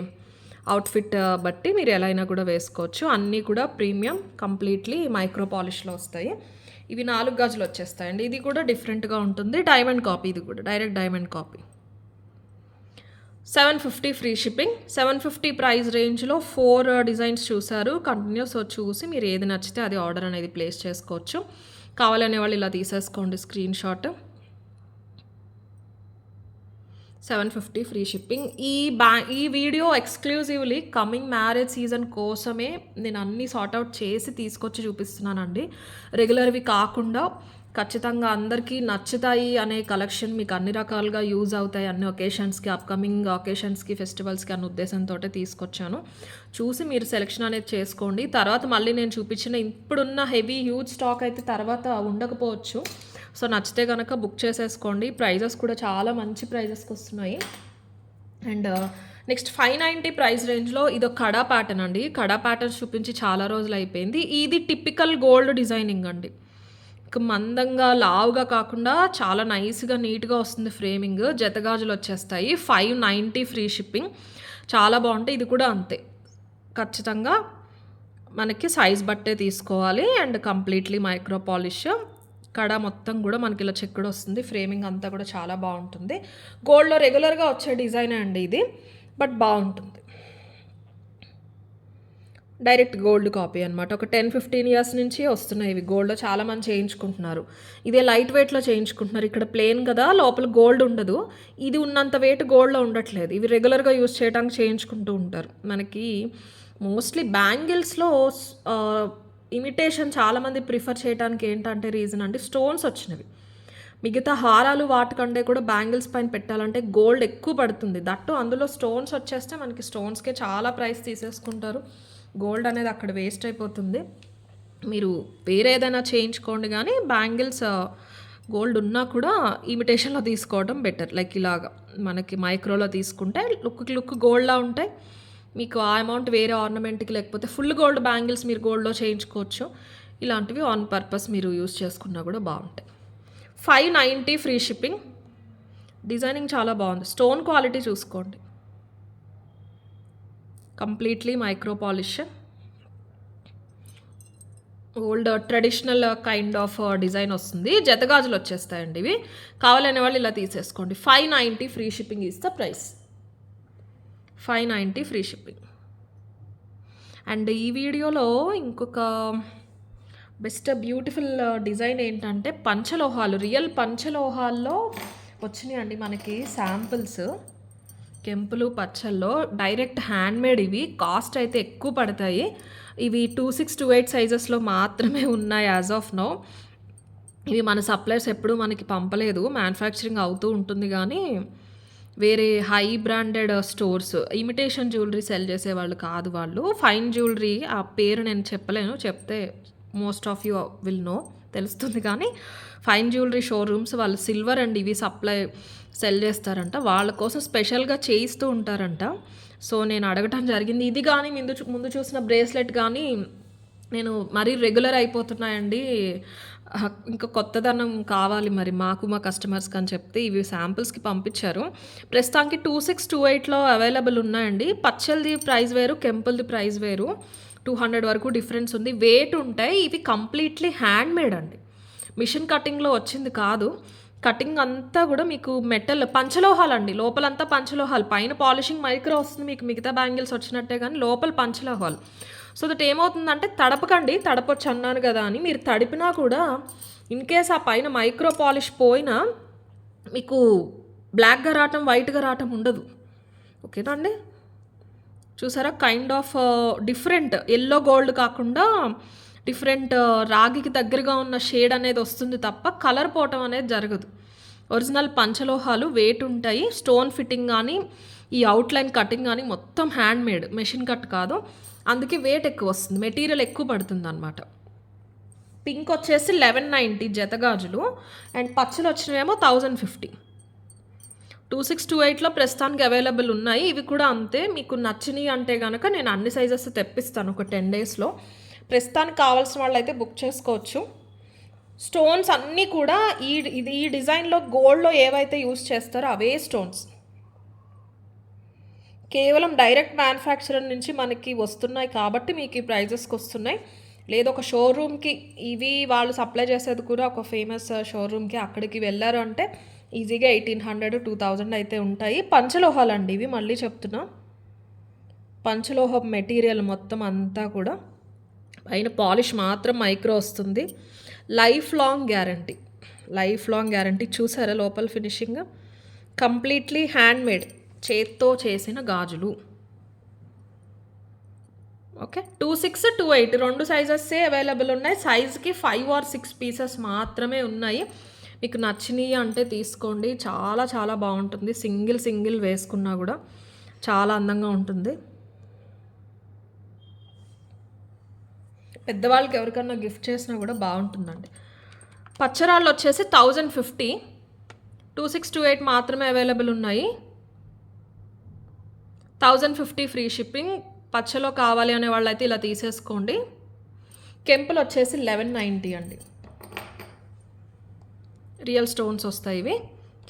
అవుట్ఫిట్ బట్టి మీరు ఎలా అయినా కూడా వేసుకోవచ్చు. అన్నీ కూడా ప్రీమియం కంప్లీట్లీ మైక్రో పాలిష్లో వస్తాయి. ఇవి 4 గాజులు వచ్చేస్తాయండి. ఇది కూడా డిఫరెంట్గా ఉంటుంది. డైమండ్ కాపీ, ఇది కూడా direct diamond copy. 750 free shipping. 750 price రేంజ్లో 4 డిజైన్స్ చూసారు కంటిన్యూస్. చూసి మీరు ఏది నచ్చితే అది ఆర్డర్ అనేది ప్లేస్ చేసుకోవచ్చు. కావాలనే వాళ్ళు ఇలా తీసేసుకోండి స్క్రీన్ షాట్. 750 free shipping. ఈ video exclusively coming marriage season కోసమే నేను అన్నీ సార్ట్అవుట్ చేసి తీసుకొచ్చి చూపిస్తున్నానండి. రెగ్యులర్వి కాకుండా ఖచ్చితంగా అందరికీ నచ్చుతాయి అనే కలెక్షన్, మీకు అన్ని రకాలుగా యూజ్ అవుతాయి అన్ని ఒకేషన్స్కి, అప్కమింగ్ ఒకేషన్స్కి, ఫెస్టివల్స్కి అన్న ఉద్దేశంతో తీసుకొచ్చాను. చూసి మీరు సెలెక్షన్ అనేది చేసుకోండి. తర్వాత మళ్ళీ నేను చూపించిన ఇప్పుడున్న హెవీ హ్యూజ్ స్టాక్ అయితే తర్వాత ఉండకపోవచ్చు. సో నచ్చితే కనుక బుక్ చేసేసుకోండి. ప్రైజెస్ కూడా చాలా మంచి ప్రైజెస్కి వస్తున్నాయి. అండ్ నెక్స్ట్ 590 ప్రైస్ రేంజ్లో ఇది కడా ప్యాటర్న్ అండి. కడా ప్యాటర్న్స్ చూపించి చాలా రోజులు అయిపోయింది. ఇది టిపికల్ గోల్డ్ డిజైనింగ్ అండి. మందంగా లావుగా కాకుండా చాలా నైస్గా నీట్గా వస్తుంది ఫ్రేమింగ్. జతగాజులు వచ్చేస్తాయి. 590 ఫ్రీ షిప్పింగ్. చాలా బాగుంటాయి. ఇది కూడా అంతే, ఖచ్చితంగా మనకి సైజ్ బట్టే తీసుకోవాలి. And completely micro polish. కడ మొత్తం కూడా మనకి ఇలా చెక్కుడు వస్తుంది. ఫ్రేమింగ్ అంతా కూడా చాలా బాగుంటుంది. గోల్డ్లో రెగ్యులర్గా వచ్చే డిజైనే అండి ఇది, బట్ బాగుంటుంది. డైరెక్ట్ గోల్డ్ కాపీ అనమాట. ఒక 10-15 ఇయర్స్ నుంచి వస్తున్నాయి ఇవి. గోల్డ్లో చాలామంది చేయించుకుంటున్నారు. ఇదే లైట్ వెయిట్లో చేయించుకుంటున్నారు. ఇక్కడ ప్లేన్ కదా, లోపల గోల్డ్ ఉండదు. ఇది ఉన్నంత వెయిట్ గోల్డ్లో ఉండట్లేదు. ఇవి రెగ్యులర్గా యూజ్ చేయడానికి చేయించుకుంటూ ఉంటారు. మనకి మోస్ట్లీ బ్యాంగిల్స్లో ఇమిటేషన్ చాలామంది ప్రిఫర్ చేయడానికి ఏంటంటే రీజన్ అంటే స్టోన్స్ వచ్చినవి. మిగతా హారాలు వాటికంటే కూడా బ్యాంగిల్స్ పైన పెట్టాలంటే గోల్డ్ ఎక్కువ పడుతుంది. దట్టు అందులో స్టోన్స్ వచ్చేస్తే మనకి స్టోన్స్కే చాలా ప్రైస్ తీసేసుకుంటారు. గోల్డ్ అనేది అక్కడ వేస్ట్ అయిపోతుంది. మీరు వేరే ఏదైనా చేయించుకోండి, కానీ బ్యాంగిల్స్ గోల్డ్ ఉన్నా కూడా ఇమిటేషన్లో తీసుకోవడం బెటర్. లైక్ ఇలాగా మనకి మైక్రోలో తీసుకుంటే లుక్ గోల్డ్లా ఉంటాయి. మీకు ఆ అమౌంట్ వేరే ఆర్నమెంట్కి లేకపోతే ఫుల్ గోల్డ్ బ్యాంగిల్స్ మీరు గోల్డ్లో చేయించుకోవచ్చు. ఇలాంటివి ఆన్ పర్పస్ మీరు యూస్ చేసుకున్నా కూడా బాగుంటాయి. 590 ఫ్రీ షిప్పింగ్. డిజైనింగ్ చాలా బాగుంది. స్టోన్ క్వాలిటీ చూసుకోండి. Completely micro polish. Old traditional kind of design వస్తుంది. జతగాజులు వచ్చేస్తాయండి ఇవి. కావాలనే వాళ్ళు ఇలా తీసేసుకోండి. 590 free shipping is the price. 590 free shipping. And ఈ వీడియోలో ఇంకొక బెస్ట్ బ్యూటిఫుల్ డిజైన్ ఏంటంటే పంచలోహాలు, రియల్ పంచలోహాల్లో వచ్చినాయండి మనకి శాంపిల్స్. కెంపులు పచ్చల్లో డైరెక్ట్ హ్యాండ్మేడ్. ఇవి కాస్ట్ అయితే ఎక్కువ పడతాయి. ఇవి 26-28 సైజెస్లో మాత్రమే ఉన్నాయి యాజ్ ఆఫ్ నో. ఇవి మన సప్లైర్స్ ఎప్పుడూ మనకి పంపలేదు. మ్యానుఫ్యాక్చరింగ్ అవుతూ ఉంటుంది కానీ వేరే high branded stores imitation jewellery cell చేసేవాళ్ళు కాదు వాళ్ళు. ఫైన్ జ్యువెలరీ ఆ పేరు నేను చెప్పలేను. చెప్తే most of you will know తెలుస్తుంది. కానీ ఫైన్ జ్యువెలరీ షోరూమ్స్ వాళ్ళు సిల్వర్ అండ్ ఇవి సప్లై సెల్ చేస్తారంట. వాళ్ళ కోసం స్పెషల్‌గా చేయిస్తూ ఉంటారంట. సో, నేను అడగటం జరిగింది. ఇది గానీ ముందు చూసిన బ్రేస్లెట్ గానీ నేను మరీ రెగ్యులర్ అయిపోతున్నాయండి. ఇంకా కొత్తదనం కావాలి మరి మాకు మా కస్టమర్స్‌కి అని చెప్తే ఇవి శాంపిల్స్‌కి పంపించారు. ప్రస్తుతానికి 2628లో అవైలబుల్ ఉన్నాయండి. పచ్చలది ప్రైస్ వేరు, కెంపుల్ది ప్రైస్ వేరు. 200 వరకు డిఫరెన్స్ ఉంది. వెయిట్ ఉంటాయి. ఇవి కంప్లీట్‌లీ హ్యాండ్‌మేడ్ అండి. మిషన్ కటింగ్‌లో వచ్చింది కాదు. కటింగ్ అంతా కూడా మీకు మెటల్ పంచలోహాలండి. లోపలంతా పంచలోహాలు. పైన పాలిషింగ్ మైక్రో వస్తుంది మీకు మిగతా బ్యాంగిల్స్ వచ్చినట్టే కానీ లోపల పంచలోహాలు. సో దట్ ఏమవుతుందంటే తడపకండి. తడపొచ్చు అన్నాను కదా అని. మీరు తడిపినా కూడా ఇన్కేస్ ఆ పైన మైక్రో పాలిష్ పోయినా మీకు బ్లాక్‌గా రావటం, వైట్‌గా రావటం ఉండదు. ఓకేనా అండి? చూసారా kind of different yellow gold కాకుండా డిఫరెంట్ రాగికి దగ్గరగా ఉన్న షేడ్ అనేది వస్తుంది తప్ప కలర్ పోవటం అనేది జరగదు. ఒరిజినల్ పంచలోహాలు వెయిట్ ఉంటాయి. స్టోన్ ఫిట్టింగ్ కానీ ఈ అవుట్లైన్ కటింగ్ కానీ మొత్తం హ్యాండ్మేడ్, మెషిన్ కట్ కాదు. అందుకే వెయిట్ ఎక్కువ వస్తుంది, మెటీరియల్ ఎక్కువ పడుతుంది అనమాట. పింక్ వచ్చేసి 1190 జత గాజులు అండ్ పచ్చలు వచ్చినవేమో 1050. 2628లో ప్రస్తుతానికి అవైలబుల్ ఉన్నాయి. ఇవి కూడా అంతే. మీకు నచ్చినవి అంటే కనుక నేను అన్ని సైజెస్ తెప్పిస్తాను ఒక 10 డేస్లో. ప్రస్తుతానికి కావాల్సిన వాళ్ళు అయితే బుక్ చేసుకోవచ్చు. స్టోన్స్ అన్నీ కూడా ఈ డిజైన్లో గోల్డ్లో ఏవైతే యూస్ చేస్తారో అవే స్టోన్స్. కేవలం డైరెక్ట్ మ్యానుఫ్యాక్చరర్ నుంచి మనకి వస్తున్నాయి కాబట్టి మీకు ఈ ప్రైజెస్కి వస్తున్నాయి. లేదు ఒక షోరూమ్కి ఇవి వాళ్ళు సప్లై చేసేది కూడా ఒక ఫేమస్ షోరూమ్కి అక్కడికి వెళ్ళారు అంటే ఈజీగా 1800 2000 అయితే ఉంటాయి. పంచలోహాలండి ఇవి, మళ్ళీ చెప్తున్నా. పంచలోహం మెటీరియల్ మొత్తం అంతా కూడా పైన పాలిష్ మాత్రం మైక్రో వస్తుంది. Life long guarantee. చూసారా లోపల ఫినిషింగ్ కంప్లీట్లీ హ్యాండ్మేడ్, చేత్తో చేసిన గాజులు. ఓకే 2628 రెండు సైజెస్సే అవైలబుల్ ఉన్నాయి. సైజ్కి 5 or 6 పీసెస్ మాత్రమే ఉన్నాయి. మీకు నచ్చినవి అంటే తీసుకోండి. చాలా చాలా బాగుంటుంది. సింగిల్ వేసుకున్నా కూడా చాలా అందంగా ఉంటుంది. పెద్దవాళ్ళకి ఎవరికన్నా గిఫ్ట్ చేసినా కూడా బాగుంటుందండి. పచ్చరాళ్ళు వచ్చేసి 1050. 2628 మాత్రమే అవైలబుల్ ఉన్నాయి. 1050 ఫ్రీ షిప్పింగ్. పచ్చలో కావాలి అనే వాళ్ళైతే ఇలా తీసేసుకోండి. కెంపులు వచ్చేసి 1190 అండి. రియల్ స్టోన్స్ వస్తాయి ఇవి.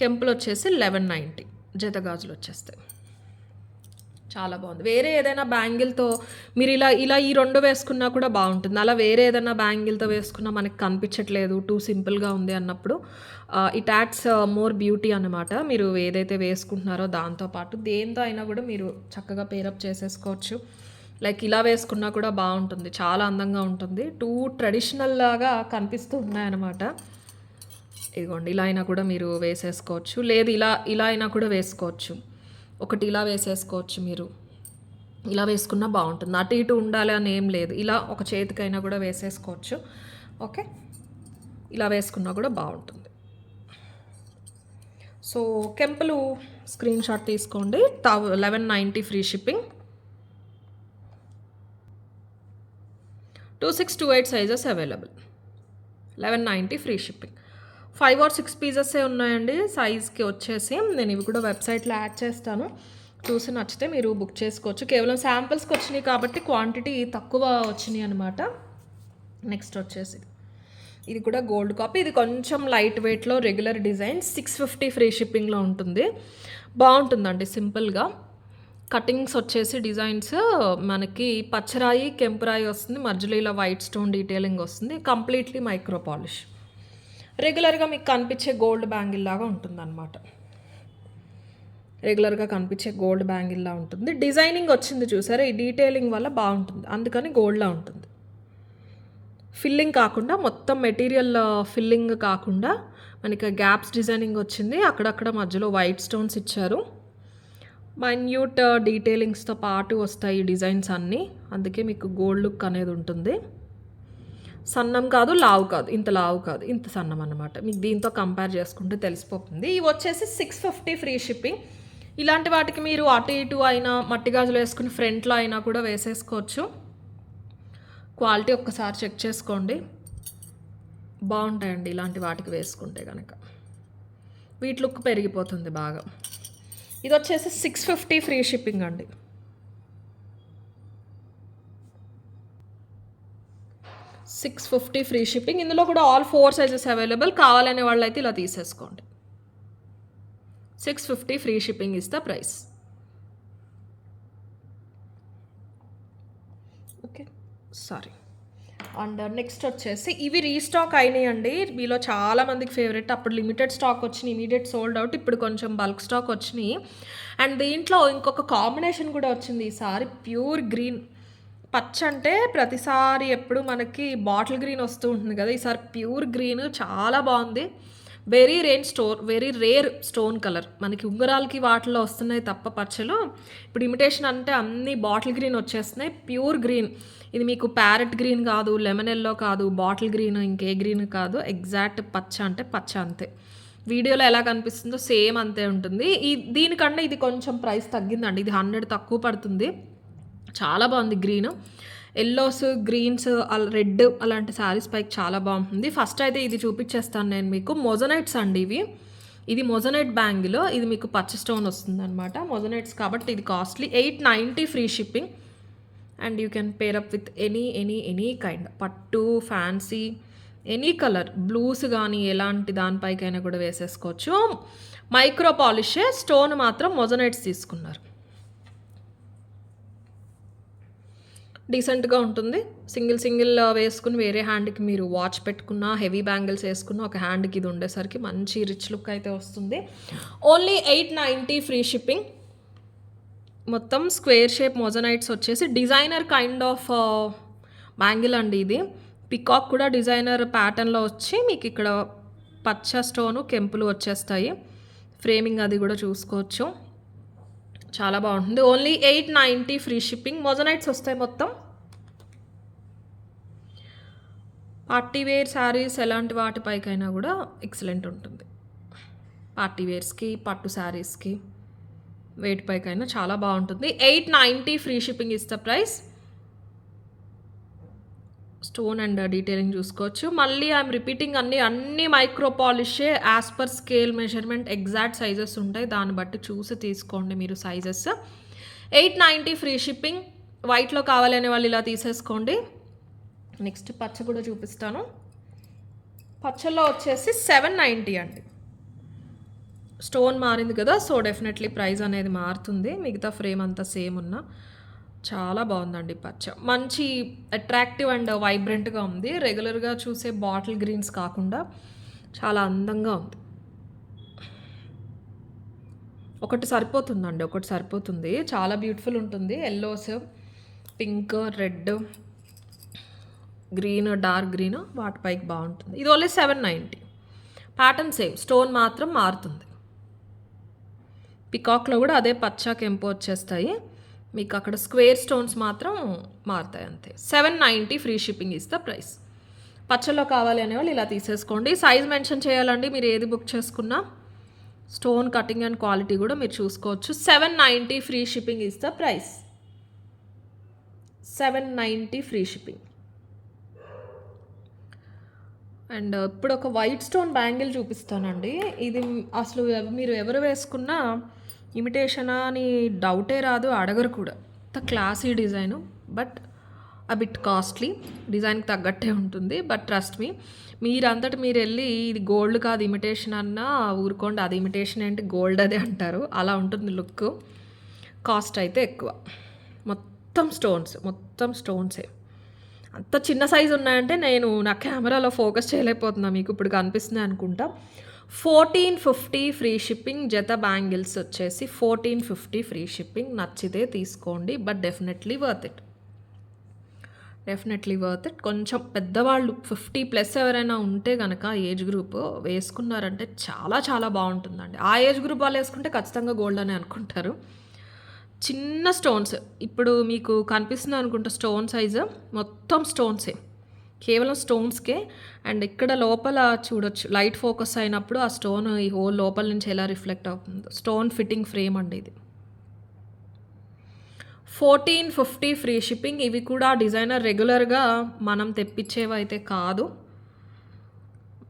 కెంపులు వచ్చేసి 1190 జత గాజులు వచ్చేస్తాయి. చాలా బాగుంది. వేరే ఏదైనా బ్యాంగిల్తో మీరు ఇలా ఈ రెండు వేసుకున్నా కూడా బాగుంటుంది. అలా వేరే ఏదైనా బ్యాంగిల్తో వేసుకున్నా మనకి కనిపించట్లేదు, టూ సింపుల్గా ఉంది అన్నప్పుడు ఇట్ యాడ్స్ మోర్ బ్యూటీ అన్నమాట. మీరు ఏదైతే వేసుకుంటున్నారో దాంతోపాటు దేంతో అయినా కూడా మీరు చక్కగా పేరప్ చేసేసుకోవచ్చు. లైక్ ఇలా వేసుకున్నా కూడా బాగుంటుంది, చాలా అందంగా ఉంటుంది. టూ ట్రెడిషనల్ లాగా కనిపిస్తూ ఉన్నాయన్నమాట. ఇదిగోండి ఇలా అయినా కూడా మీరు వేసేసుకోవచ్చు. లేదు ఇలా అయినా కూడా వేసుకోవచ్చు. ఒకటి ఇలా వేసేసుకోవచ్చు. మీరు ఇలా వేసుకున్నా బాగుంటుంది. అటు ఇటు ఉండాలి అని ఏం లేదు. ఇలా ఒక చేతికైనా కూడా వేసేసుకోవచ్చు. ఓకే ఇలా వేసుకున్నా కూడా బాగుంటుంది. సో కెంపులు స్క్రీన్ షాట్ తీసుకోండి. 1190 free shipping. 2628 sizes available. 1190 free shipping. 5 or 6 పీసెసే ఉన్నాయండి సైజ్కి వచ్చేసి. నేను ఇవి కూడా వెబ్సైట్లో యాడ్ చేస్తాను. చూసి నచ్చితే మీరు బుక్ చేసుకోవచ్చు. కేవలం శాంపిల్స్కి వచ్చినాయి కాబట్టి క్వాంటిటీ తక్కువ వచ్చినాయి అనమాట. నెక్స్ట్ వచ్చేసి ఇది కూడా గోల్డ్ కాపీ. ఇది కొంచెం లైట్ వెయిట్లో రెగ్యులర్ డిజైన్. 650 ఫ్రీ షిప్పింగ్లో ఉంటుంది. బాగుంటుందండి సింపుల్గా. కటింగ్స్ వచ్చేసి డిజైన్స్ మనకి పచ్చరాయి కెంపురాయి వస్తుంది. మధ్యలో ఇలా వైట్ స్టోన్ డీటెయిలింగ్ వస్తుంది. Completely micro polish. రెగ్యులర్గా మీకు కనిపించే గోల్డ్ బ్యాంగిల్ లాగా ఉంటుందన్నమాట. రెగ్యులర్గా కనిపించే గోల్డ్ బ్యాంగిల్లా ఉంటుంది. డిజైనింగ్ వచ్చింది చూసారా, ఈ డీటెయిలింగ్ వల్ల బాగుంటుంది, అందుకని గోల్డ్లా ఉంటుంది. ఫిల్లింగ్ కాకుండా మొత్తం మెటీరియల్ ఫిల్లింగ్ కాకుండా మనకి గ్యాప్స్ డిజైనింగ్ వచ్చింది. అక్కడక్కడ మధ్యలో వైట్ స్టోన్స్ ఇచ్చారు. మైన్యూట్ డీటెయిలింగ్స్తో పాటు వస్తాయి ఈ డిజైన్స్ అన్నీ. అందుకే మీకు గోల్డ్ లుక్ అనేది ఉంటుంది. సన్నం కాదు, లావు కాదు, ఇంత లావు కాదు, ఇంత సన్నం అన్నమాట. మీకు దీంతో కంపేర్ చేసుకుంటే తెలిసిపోతుంది. ఇవి వచ్చేసి 650 ఫ్రీ షిప్పింగ్. ఇలాంటి వాటికి మీరు అటు ఇటు అయినా మట్టి గాజులు వేసుకుని ఫ్రంట్లో అయినా కూడా వేసేసుకోవచ్చు. క్వాలిటీ ఒక్కసారి చెక్ చేసుకోండి, బాగుంటాయండి ఇలాంటి వాటికి వేసుకుంటే కనుక. వీటి లుక్ పెరిగిపోతుంది బాగా. ఇది వచ్చేసి 650 ఫ్రీ షిప్పింగ్ అండి. 650 ఫ్రీ షిప్పింగ్. ఇందులో కూడా ఆల్ 4 సైజెస్ అవైలబుల్. కావాలనే వాళ్ళు అయితే ఇలా తీసేసుకోండి. 650 free shipping is the price. Okay, sorry. And next వచ్చేసి ఇవి రీస్టాక్ అయినాయి అండి. మీలో చాలా మందికి ఫేవరెట్. అప్పుడు లిమిటెడ్ స్టాక్ వచ్చినాయి, ఇమీడియట్ సోల్డ్ అవుట్. ఇప్పుడు కొంచెం బల్క్ స్టాక్ వచ్చినాయి. అండ్ దీంట్లో ఇంకొక కాంబినేషన్ కూడా వచ్చింది ఈసారి. ప్యూర్ గ్రీన్, పచ్చ అంటే ప్రతిసారి ఎప్పుడు మనకి బాటిల్ గ్రీన్ వస్తూ ఉంటుంది కదా, ఈసారి ప్యూర్ గ్రీన్ చాలా బాగుంది. Very rare stone colour. మనకి ఉంగరాలకి వాటిల్లో వస్తున్నాయి తప్ప పచ్చలు. ఇప్పుడు ఇమిటేషన్ అంటే అన్ని బాటిల్ గ్రీన్ వచ్చేస్తున్నాయి. Pure green. ఇది మీకు ప్యారెట్ గ్రీన్ కాదు, లెమన్ ఎల్లో కాదు, బాటిల్ గ్రీన్, ఇంకే గ్రీన్ కాదు. ఎగ్జాక్ట్ పచ్చ అంటే పచ్చ అంతే. వీడియోలో ఎలా కనిపిస్తుందో సేమ్ అంతే ఉంటుంది. దీనికన్నా ఇది కొంచెం ప్రైస్ తగ్గిందండి. ఇది 100 తక్కువ పడుతుంది. చాలా బాగుంది గ్రీన్. ఎల్లోస్, గ్రీన్స్, రెడ్ అలాంటి శారీస్ పైకి చాలా బాగుంటుంది. ఫస్ట్ అయితే ఇది చూపించేస్తాను నేను మీకు. మొజనైట్స్ అండి ఇవి. ఇది మొజనైట్ బ్యాంగిల్. ఇది మీకు పచ్చ స్టోన్ వస్తుంది అనమాట. మొజనైట్స్ కాబట్టి ఇది costly. 890 free shipping. And you can pair up with any kind. పట్టు, ఫ్యాన్సీ, ఎనీ కలర్, బ్లూస్ కానీ ఎలాంటి దానిపైకైనా కూడా వేసేసుకోవచ్చు. మైక్రో పాలిషే. స్టోన్ మాత్రం మొజనైట్స్ తీసుకున్నారు. డీసెంట్గా ఉంటుంది. సింగిల్ వేసుకుని వేరే హ్యాండ్కి మీరు వాచ్ పెట్టుకున్న, హెవీ బ్యాంగిల్స్ వేసుకున్న, ఒక హ్యాండ్కి ఇది ఉండేసరికి మంచి రిచ్ లుక్ అయితే వస్తుంది. Only 890 free shipping. మొత్తం స్క్వేర్ షేప్ మొజనైట్స్ వచ్చేసి డిజైనర్ కైండ్ ఆఫ్ బ్యాంగిల్ అండి ఇది. పికాక్ కూడా డిజైనర్ ప్యాటర్న్లో వచ్చి మీకు ఇక్కడ పచ్చ స్టోను, కెంపులు వచ్చేస్తాయి. ఫ్రేమింగ్ అది కూడా చూసుకోవచ్చు. చాలా బాగుంటుంది. Only 890 free shipping. మొజనైట్స్ వస్తాయి మొత్తం. పార్టీ వేర్ శారీస్ ఎలాంటి వాటిపైకైనా కూడా ఎక్సలెంట్ ఉంటుంది. పార్టీ వేర్స్కి, పట్టు శారీస్కి, వేటిపైకైనా చాలా బాగుంటుంది. 890 free shipping is the price. Stone and detailing చూసుకోవచ్చు. మళ్ళీ ఐఎమ్ రిపీటింగ్ అన్ని మైక్రో పాలిషే. As per scale measurement exact sizes ఉంటాయి. దాన్ని బట్టి చూసి తీసుకోండి మీరు సైజెస్. 890 free shipping. వైట్లో కావాలనే వాళ్ళు ఇలా తీసేసుకోండి. నెక్స్ట్ పచ్చ కూడా చూపిస్తాను. పచ్చల్లో వచ్చేసి 790 అండి. స్టోన్ మారింది కదా, సో డెఫినెట్లీ ప్రైస్ అనేది మారుతుంది. మిగతా ఫ్రేమ్ అంతా సేమ్ ఉన్నా చాలా బాగుందండి పచ్చ. మంచి అట్రాక్టివ్ అండ్ వైబ్రెంట్గా ఉంది. రెగ్యులర్గా చూసే బాటిల్ గ్రీన్స్ కాకుండా చాలా అందంగా ఉంది. ఒకటి సరిపోతుంది. చాలా బ్యూటిఫుల్ ఉంటుంది. Yellows, pink, red, green, dark green వాటిపైకి బాగుంటుంది. ఇది ఓన్లీ 790. ప్యాటర్న్ సేమ్, స్టోన్ మాత్రం మారుతుంది. పికాక్లో కూడా అదే పచ్చ, కెంపు వచ్చేస్తాయి. మీకు అక్కడ స్క్వేర్ స్టోన్స్ మాత్రం మారుతాయి అంతే. 790 free shipping is the price. పచ్చలో కావాలి అనేవాళ్ళు ఇలా తీసేసుకోండి. సైజ్ మెన్షన్ చేయాలండి మీరు ఏది బుక్ చేసుకున్నా. స్టోన్ కటింగ్ అండ్ క్వాలిటీ కూడా మీరు చూసుకోవచ్చు. 790 free shipping is the price. 790 free shipping. And ఇప్పుడు ఒక వైట్ స్టోన్ బ్యాంగిల్ చూపిస్తానండి. ఇది అసలు మీరు ఎవరు వేసుకున్నా ఇమిటేషనా అని డౌటే రాదు, అడగరు కూడా. అంత classy design, but bit costly. డిజైన్కి తగ్గట్టే ఉంటుంది. బట్ ట్రస్ట్ మీ, మీరంతటి మీరు వెళ్ళి ఇది గోల్డ్ కాదు ఇమిటేషన్ అన్నా ఊరుకోండి. అది ఇమిటేషన్ ఏంటి, గోల్డ్ అదే అంటారు. అలా ఉంటుంది లుక్. కాస్ట్ అయితే ఎక్కువ. మొత్తం స్టోన్సే. అంత చిన్న సైజు ఉన్నాయంటే నా కెమెరాలో ఫోకస్ చేయలేకపోతున్నా. మీకు ఇప్పుడు కనిపిస్తున్నాయి అనుకుంటా. 1450 ఫ్రీ షిప్పింగ్. జత బ్యాంగిల్స్ వచ్చేసి 1450 ఫ్రీ షిప్పింగ్. నచ్చితే తీసుకోండి. But definitely worth it. కొంచెం పెద్దవాళ్ళు 50+ ఎవరైనా ఉంటే కనుక ఏజ్ గ్రూప్ వేసుకున్నారంటే చాలా చాలా బాగుంటుందండి. ఆ ఏజ్ గ్రూప్ వాళ్ళు వేసుకుంటే ఖచ్చితంగా గోల్డ్ అని అనుకుంటారు. చిన్న స్టోన్స్ ఇప్పుడు మీకు కనిపిస్తుంది అనుకుంటా. స్టోన్ సైజు మొత్తం స్టోన్సే. కేవలం స్టోన్స్కే. అండ్ ఇక్కడ లోపల చూడొచ్చు లైట్ ఫోకస్ అయినప్పుడు ఆ స్టోన్ ఈ హోల్ లోపల నుంచి ఎలా రిఫ్లెక్ట్ అవుతుందో. స్టోన్ ఫిట్టింగ్ ఫ్రేమ్ అండి ఇది. 1450 ఫ్రీ షిప్పింగ్. ఇవి కూడా డిజైనర్ రెగ్యులర్గా మనం తెప్పించేవైతే కాదు,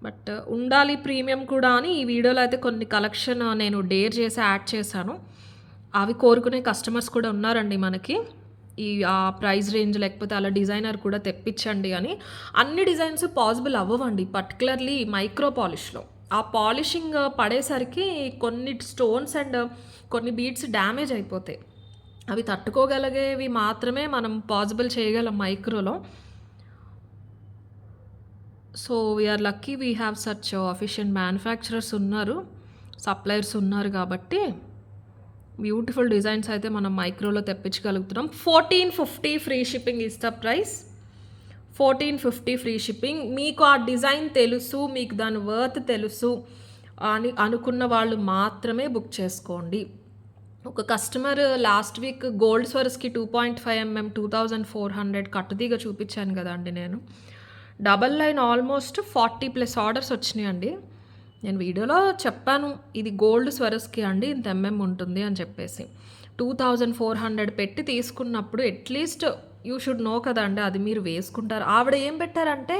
బట్ ఉండాలి ప్రీమియం కూడా అని ఈ వీడియోలో అయితే కొన్ని కలెక్షన్ నేను డేర్ చేసి యాడ్ చేశాను. అవి కోరుకునే కస్టమర్స్ కూడా ఉన్నారండి మనకి. ఈ ఆ ప్రైస్ రేంజ్ లేకపోతే అలా డిజైనర్ కూడా తెప్పించండి అని. అన్ని డిజైన్స్ పాసిబుల్ అవ్వవండి, పర్టికులర్లీ మైక్రో పాలిష్లో. ఆ పాలిషింగ్ పడేసరికి కొన్ని స్టోన్స్ అండ్ కొన్ని బీడ్స్ డ్యామేజ్ అయిపోతాయి. అవి తట్టుకోగలిగేవి మాత్రమే మనం పాసిబుల్ చేయగలం మైక్రోలో. So we're lucky we have such efficient manufacturers ఉన్నారు, సప్లయర్స్ ఉన్నారు కాబట్టి బ్యూటిఫుల్ డిజైన్స్ అయితే మనం మైక్రోలో తెప్పించగలుగుతున్నాం. 1450 free shipping is the price. 1450 free shipping. మీకు ఆ డిజైన్ తెలుసు, మీకు దాని వర్త్ తెలుసు అని అనుకున్న వాళ్ళు మాత్రమే బుక్ చేసుకోండి. ఒక customer last week gold స్వరస్కి 2.5 mm 2400 కట్టుదీగ చూపించాను కదండి నేను. డబల్ లైన్ ఆల్మోస్ట్ 40+ ఆర్డర్స్ వచ్చినాయండి. నేను వీడియోలో చెప్పాను ఇది గోల్డ్ స్వరస్కి అండి, ఇంత ఎంఎం ఉంటుంది అని చెప్పేసి. 2400 పెట్టి తీసుకున్నప్పుడు అట్లీస్ట్ యూ షుడ్ నో కదండి, అది మీరు వేసుకుంటారు. ఆవిడ ఏం పెట్టారంటే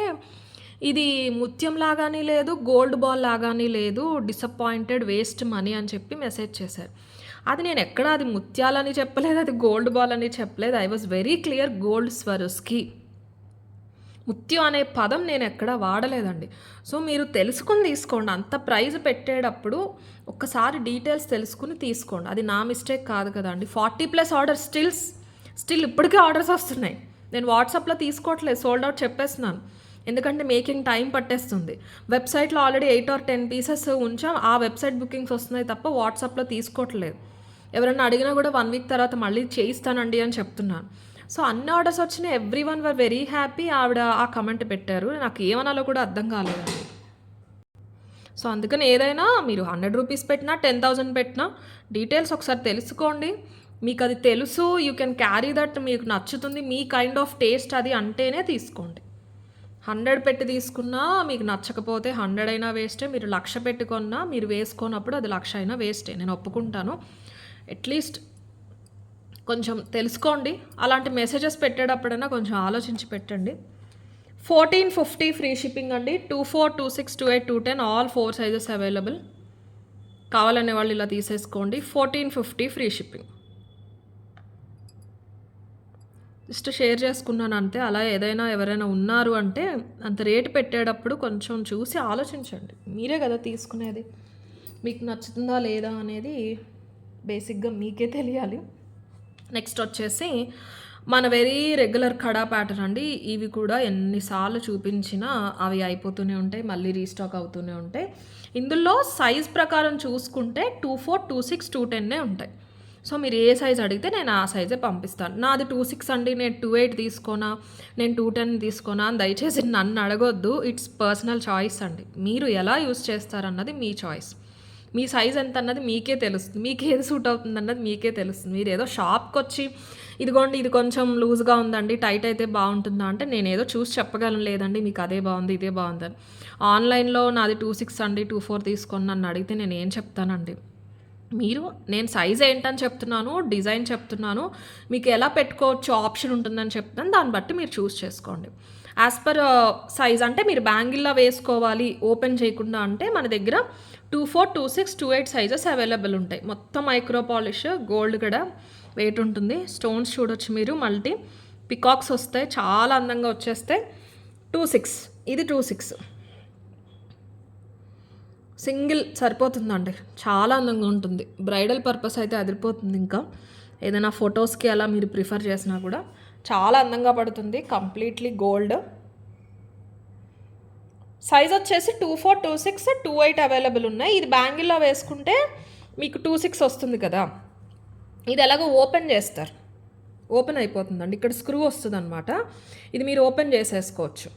ఇది ముత్యం లాగానే లేదు, గోల్డ్ బాల్ లాగానే లేదు, డిసప్పాయింటెడ్, వేస్ట్ మనీ అని చెప్పి మెసేజ్ చేశారు. అది నేను ఎక్కడ అది ముత్యాలని చెప్పలేదు, అది గోల్డ్ బాల్ అని చెప్పలేదు. I was very clear, gold స్వరస్కి. ముత్యం అనే పదం నేను ఎక్కడ వాడలేదండి. సో మీరు తెలుసుకుని తీసుకోండి. అంత ప్రైజ్ పెట్టేటప్పుడు ఒక్కసారి డీటెయిల్స్ తెలుసుకుని తీసుకోండి. అది నా మిస్టేక్ కాదు కదండి. 40+ ఆర్డర్స్ స్టిల్ ఇప్పటికే ఆర్డర్స్ వస్తున్నాయి. నేను వాట్సాప్లో తీసుకోవట్లేదు, సోల్డ్ అవుట్ చెప్పేస్తున్నాను. ఎందుకంటే మేకింగ్ టైం పట్టేస్తుంది. వెబ్సైట్లో ఆల్రెడీ 8 or 10 పీసెస్ ఉంచాం, ఆ వెబ్సైట్ బుకింగ్స్ వస్తున్నాయి తప్ప వాట్సాప్లో తీసుకోవట్లేదు. ఎవరైనా అడిగినా కూడా 1 వీక్ తర్వాత మళ్ళీ చేయిస్తానండి అని చెప్తున్నాను. సో అన్ని ఆర్డర్స్ వచ్చినాయి, every one were very happy. ఆవిడ ఆ కమెంట్ పెట్టారు, నాకు ఏమనాలో కూడా అర్థం కాలేదండి. సో అందుకని ఏదైనా మీరు 100 రూపీస్ పెట్టినా 10,000 పెట్టినా డీటెయిల్స్ ఒకసారి తెలుసుకోండి. మీకు అది తెలుసు, యూ కెన్ క్యారీ దట్, మీకు నచ్చుతుంది, మీ కైండ్ ఆఫ్ టేస్ట్ అది అంటేనే తీసుకోండి. 100 పెట్టి తీసుకున్నా మీకు నచ్చకపోతే 100 అయినా వేస్టే. మీరు 1,00,000 పెట్టుకున్నా మీరు వేసుకున్నప్పుడు అది 1,00,000 అయినా వేస్టే, నేను ఒప్పుకుంటాను. అట్లీస్ట్ కొంచెం తెలుసుకోండి. అలాంటి మెసేజెస్ పెట్టేటప్పుడైనా కొంచెం ఆలోచించి పెట్టండి. 1450 ఫ్రీ షిప్పింగ్ అండి. 24, 26, 28, 210 ఆల్ 4 సైజెస్ అవైలబుల్. కావాలనే వాళ్ళు ఇలా తీసేసుకోండి. 1450 ఫ్రీ షిప్పింగ్. జస్ట్ షేర్ చేసుకున్నాను అంతే. అలా ఏదైనా ఎవరైనా ఉన్నారు అంటే అంత రేటు పెట్టేటప్పుడు కొంచెం చూసి ఆలోచించండి. మీరే కదా తీసుకునేది, మీకు నచ్చుతుందా లేదా అనేది బేసిక్గా మీకే తెలియాలి. నెక్స్ట్ వచ్చేసి మన వెరీ రెగ్యులర్ కడా ప్యాటర్న్ అండి. ఇవి కూడా ఎన్నిసార్లు చూపించినా అవి అయిపోతూనే ఉంటాయి, మళ్ళీ రీస్టాక్ అవుతూనే ఉంటాయి. ఇందులో సైజ్ ప్రకారం చూసుకుంటే 24, 26, 210 ఉంటాయి. సో మీరు ఏ సైజ్ అడిగితే నేను ఆ సైజే పంపిస్తాను. నాది 26 అండి, నేను 28 తీసుకోనా, నేను 210 తీసుకోనా అని దయచేసి నన్ను అడగొద్దు. ఇట్స్ పర్సనల్ చాయిస్ అండి. మీరు ఎలా యూస్ చేస్తారన్నది మీ చాయిస్. మీ సైజ్ ఎంత అన్నది మీకే తెలుస్తుంది, మీకు ఏది సూట్ అవుతుంది అన్నది మీకే తెలుస్తుంది. మీరు ఏదో షాప్కి వచ్చి ఇదిగోండి ఇది కొంచెం లూజ్గా ఉందండి, టైట్ అయితే బాగుంటుందా అంటే నేను ఏదో చూసి చెప్పగలను, లేదండి మీకు అదే బాగుంది ఇదే బాగుందని. ఆన్లైన్లో నాది 26 అండి 24 తీసుకొని నన్ను అడిగితే నేను ఏం చెప్తానండి. మీరు నేను సైజ్ ఏంటని చెప్తున్నాను, డిజైన్ చెప్తున్నాను, మీకు ఎలా పెట్టుకోవచ్చు ఆప్షన్ ఉంటుందని చెప్తాను. దాన్ని బట్టి మీరు చూస్ చేసుకోండి. యాజ్ పర్ సైజ్ అంటే మీరు బ్యాంగిల్లా వేసుకోవాలి ఓపెన్ చేయకుండా అంటే మన దగ్గర 24, 26, 28 సైజెస్ అవైలబుల్ ఉంటాయి. మొత్తం మైక్రో పాలిష్, గోల్డ్ కూడా వెయిట్ ఉంటుంది. స్టోన్స్ చూడొచ్చు మీరు, మల్టీ పికాక్స్ వస్తాయి, చాలా అందంగా వచ్చేస్తాయి. 26 ఇది 26 సింగిల్ సరిపోతుందండి, చాలా అందంగా ఉంటుంది. బ్రైడల్ పర్పస్ అయితే అదిరిపోతుంది. ఇంకా ఏదైనా ఫొటోస్కి అలా మీరు ప్రిఫర్ చేసినా కూడా చాలా అందంగా పడుతుంది. Completely gold. సైజ్ వచ్చేసి 24, 26, 28 అవైలబుల్ ఉన్నాయి. ఇది బ్యాంగిల్లో వేసుకుంటే మీకు 26 వస్తుంది కదా. ఇది ఎలాగో ఓపెన్ చేస్తారు, ఓపెన్ అయిపోతుందండి. ఇక్కడ స్క్రూ వస్తుంది అనమాట, ఇది మీరు ఓపెన్ చేసేసుకోవచ్చు.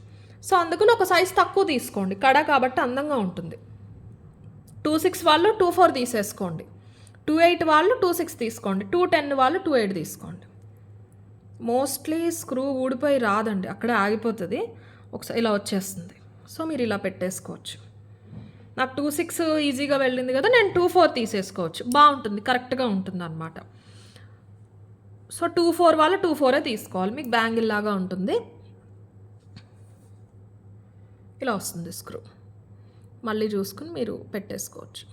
సో అందుకని ఒక సైజ్ తక్కువ తీసుకోండి, కడ కాబట్టి అందంగా ఉంటుంది. 26 వాళ్ళు 24 తీసేసుకోండి, 28 వాళ్ళు 26 తీసుకోండి, 210 వాళ్ళు 28 తీసుకోండి. మోస్ట్లీ స్క్రూ ఊడిపోయి రాదండి, అక్కడే ఆగిపోతుంది. ఒకసారి ఇలా వచ్చేస్తుంది. సో మీరు ఇలా పెట్టేసుకోవచ్చు. నాకు 2,6 ఈజీగా వెళ్ళింది కదా, నేను 2,4 తీసేసుకోవచ్చు. బాగుంటుంది, కరెక్ట్గా ఉంటుంది అనమాట. సో 2,4 వాళ్ళు 2,4 తీసుకోవాలి. మీకు బ్యాంగిల్ లాగా ఉంటుంది. ఇలా వస్తుంది స్క్రూ. మళ్ళీ చూసుకుని మీరు పెట్టేసుకోవచ్చు.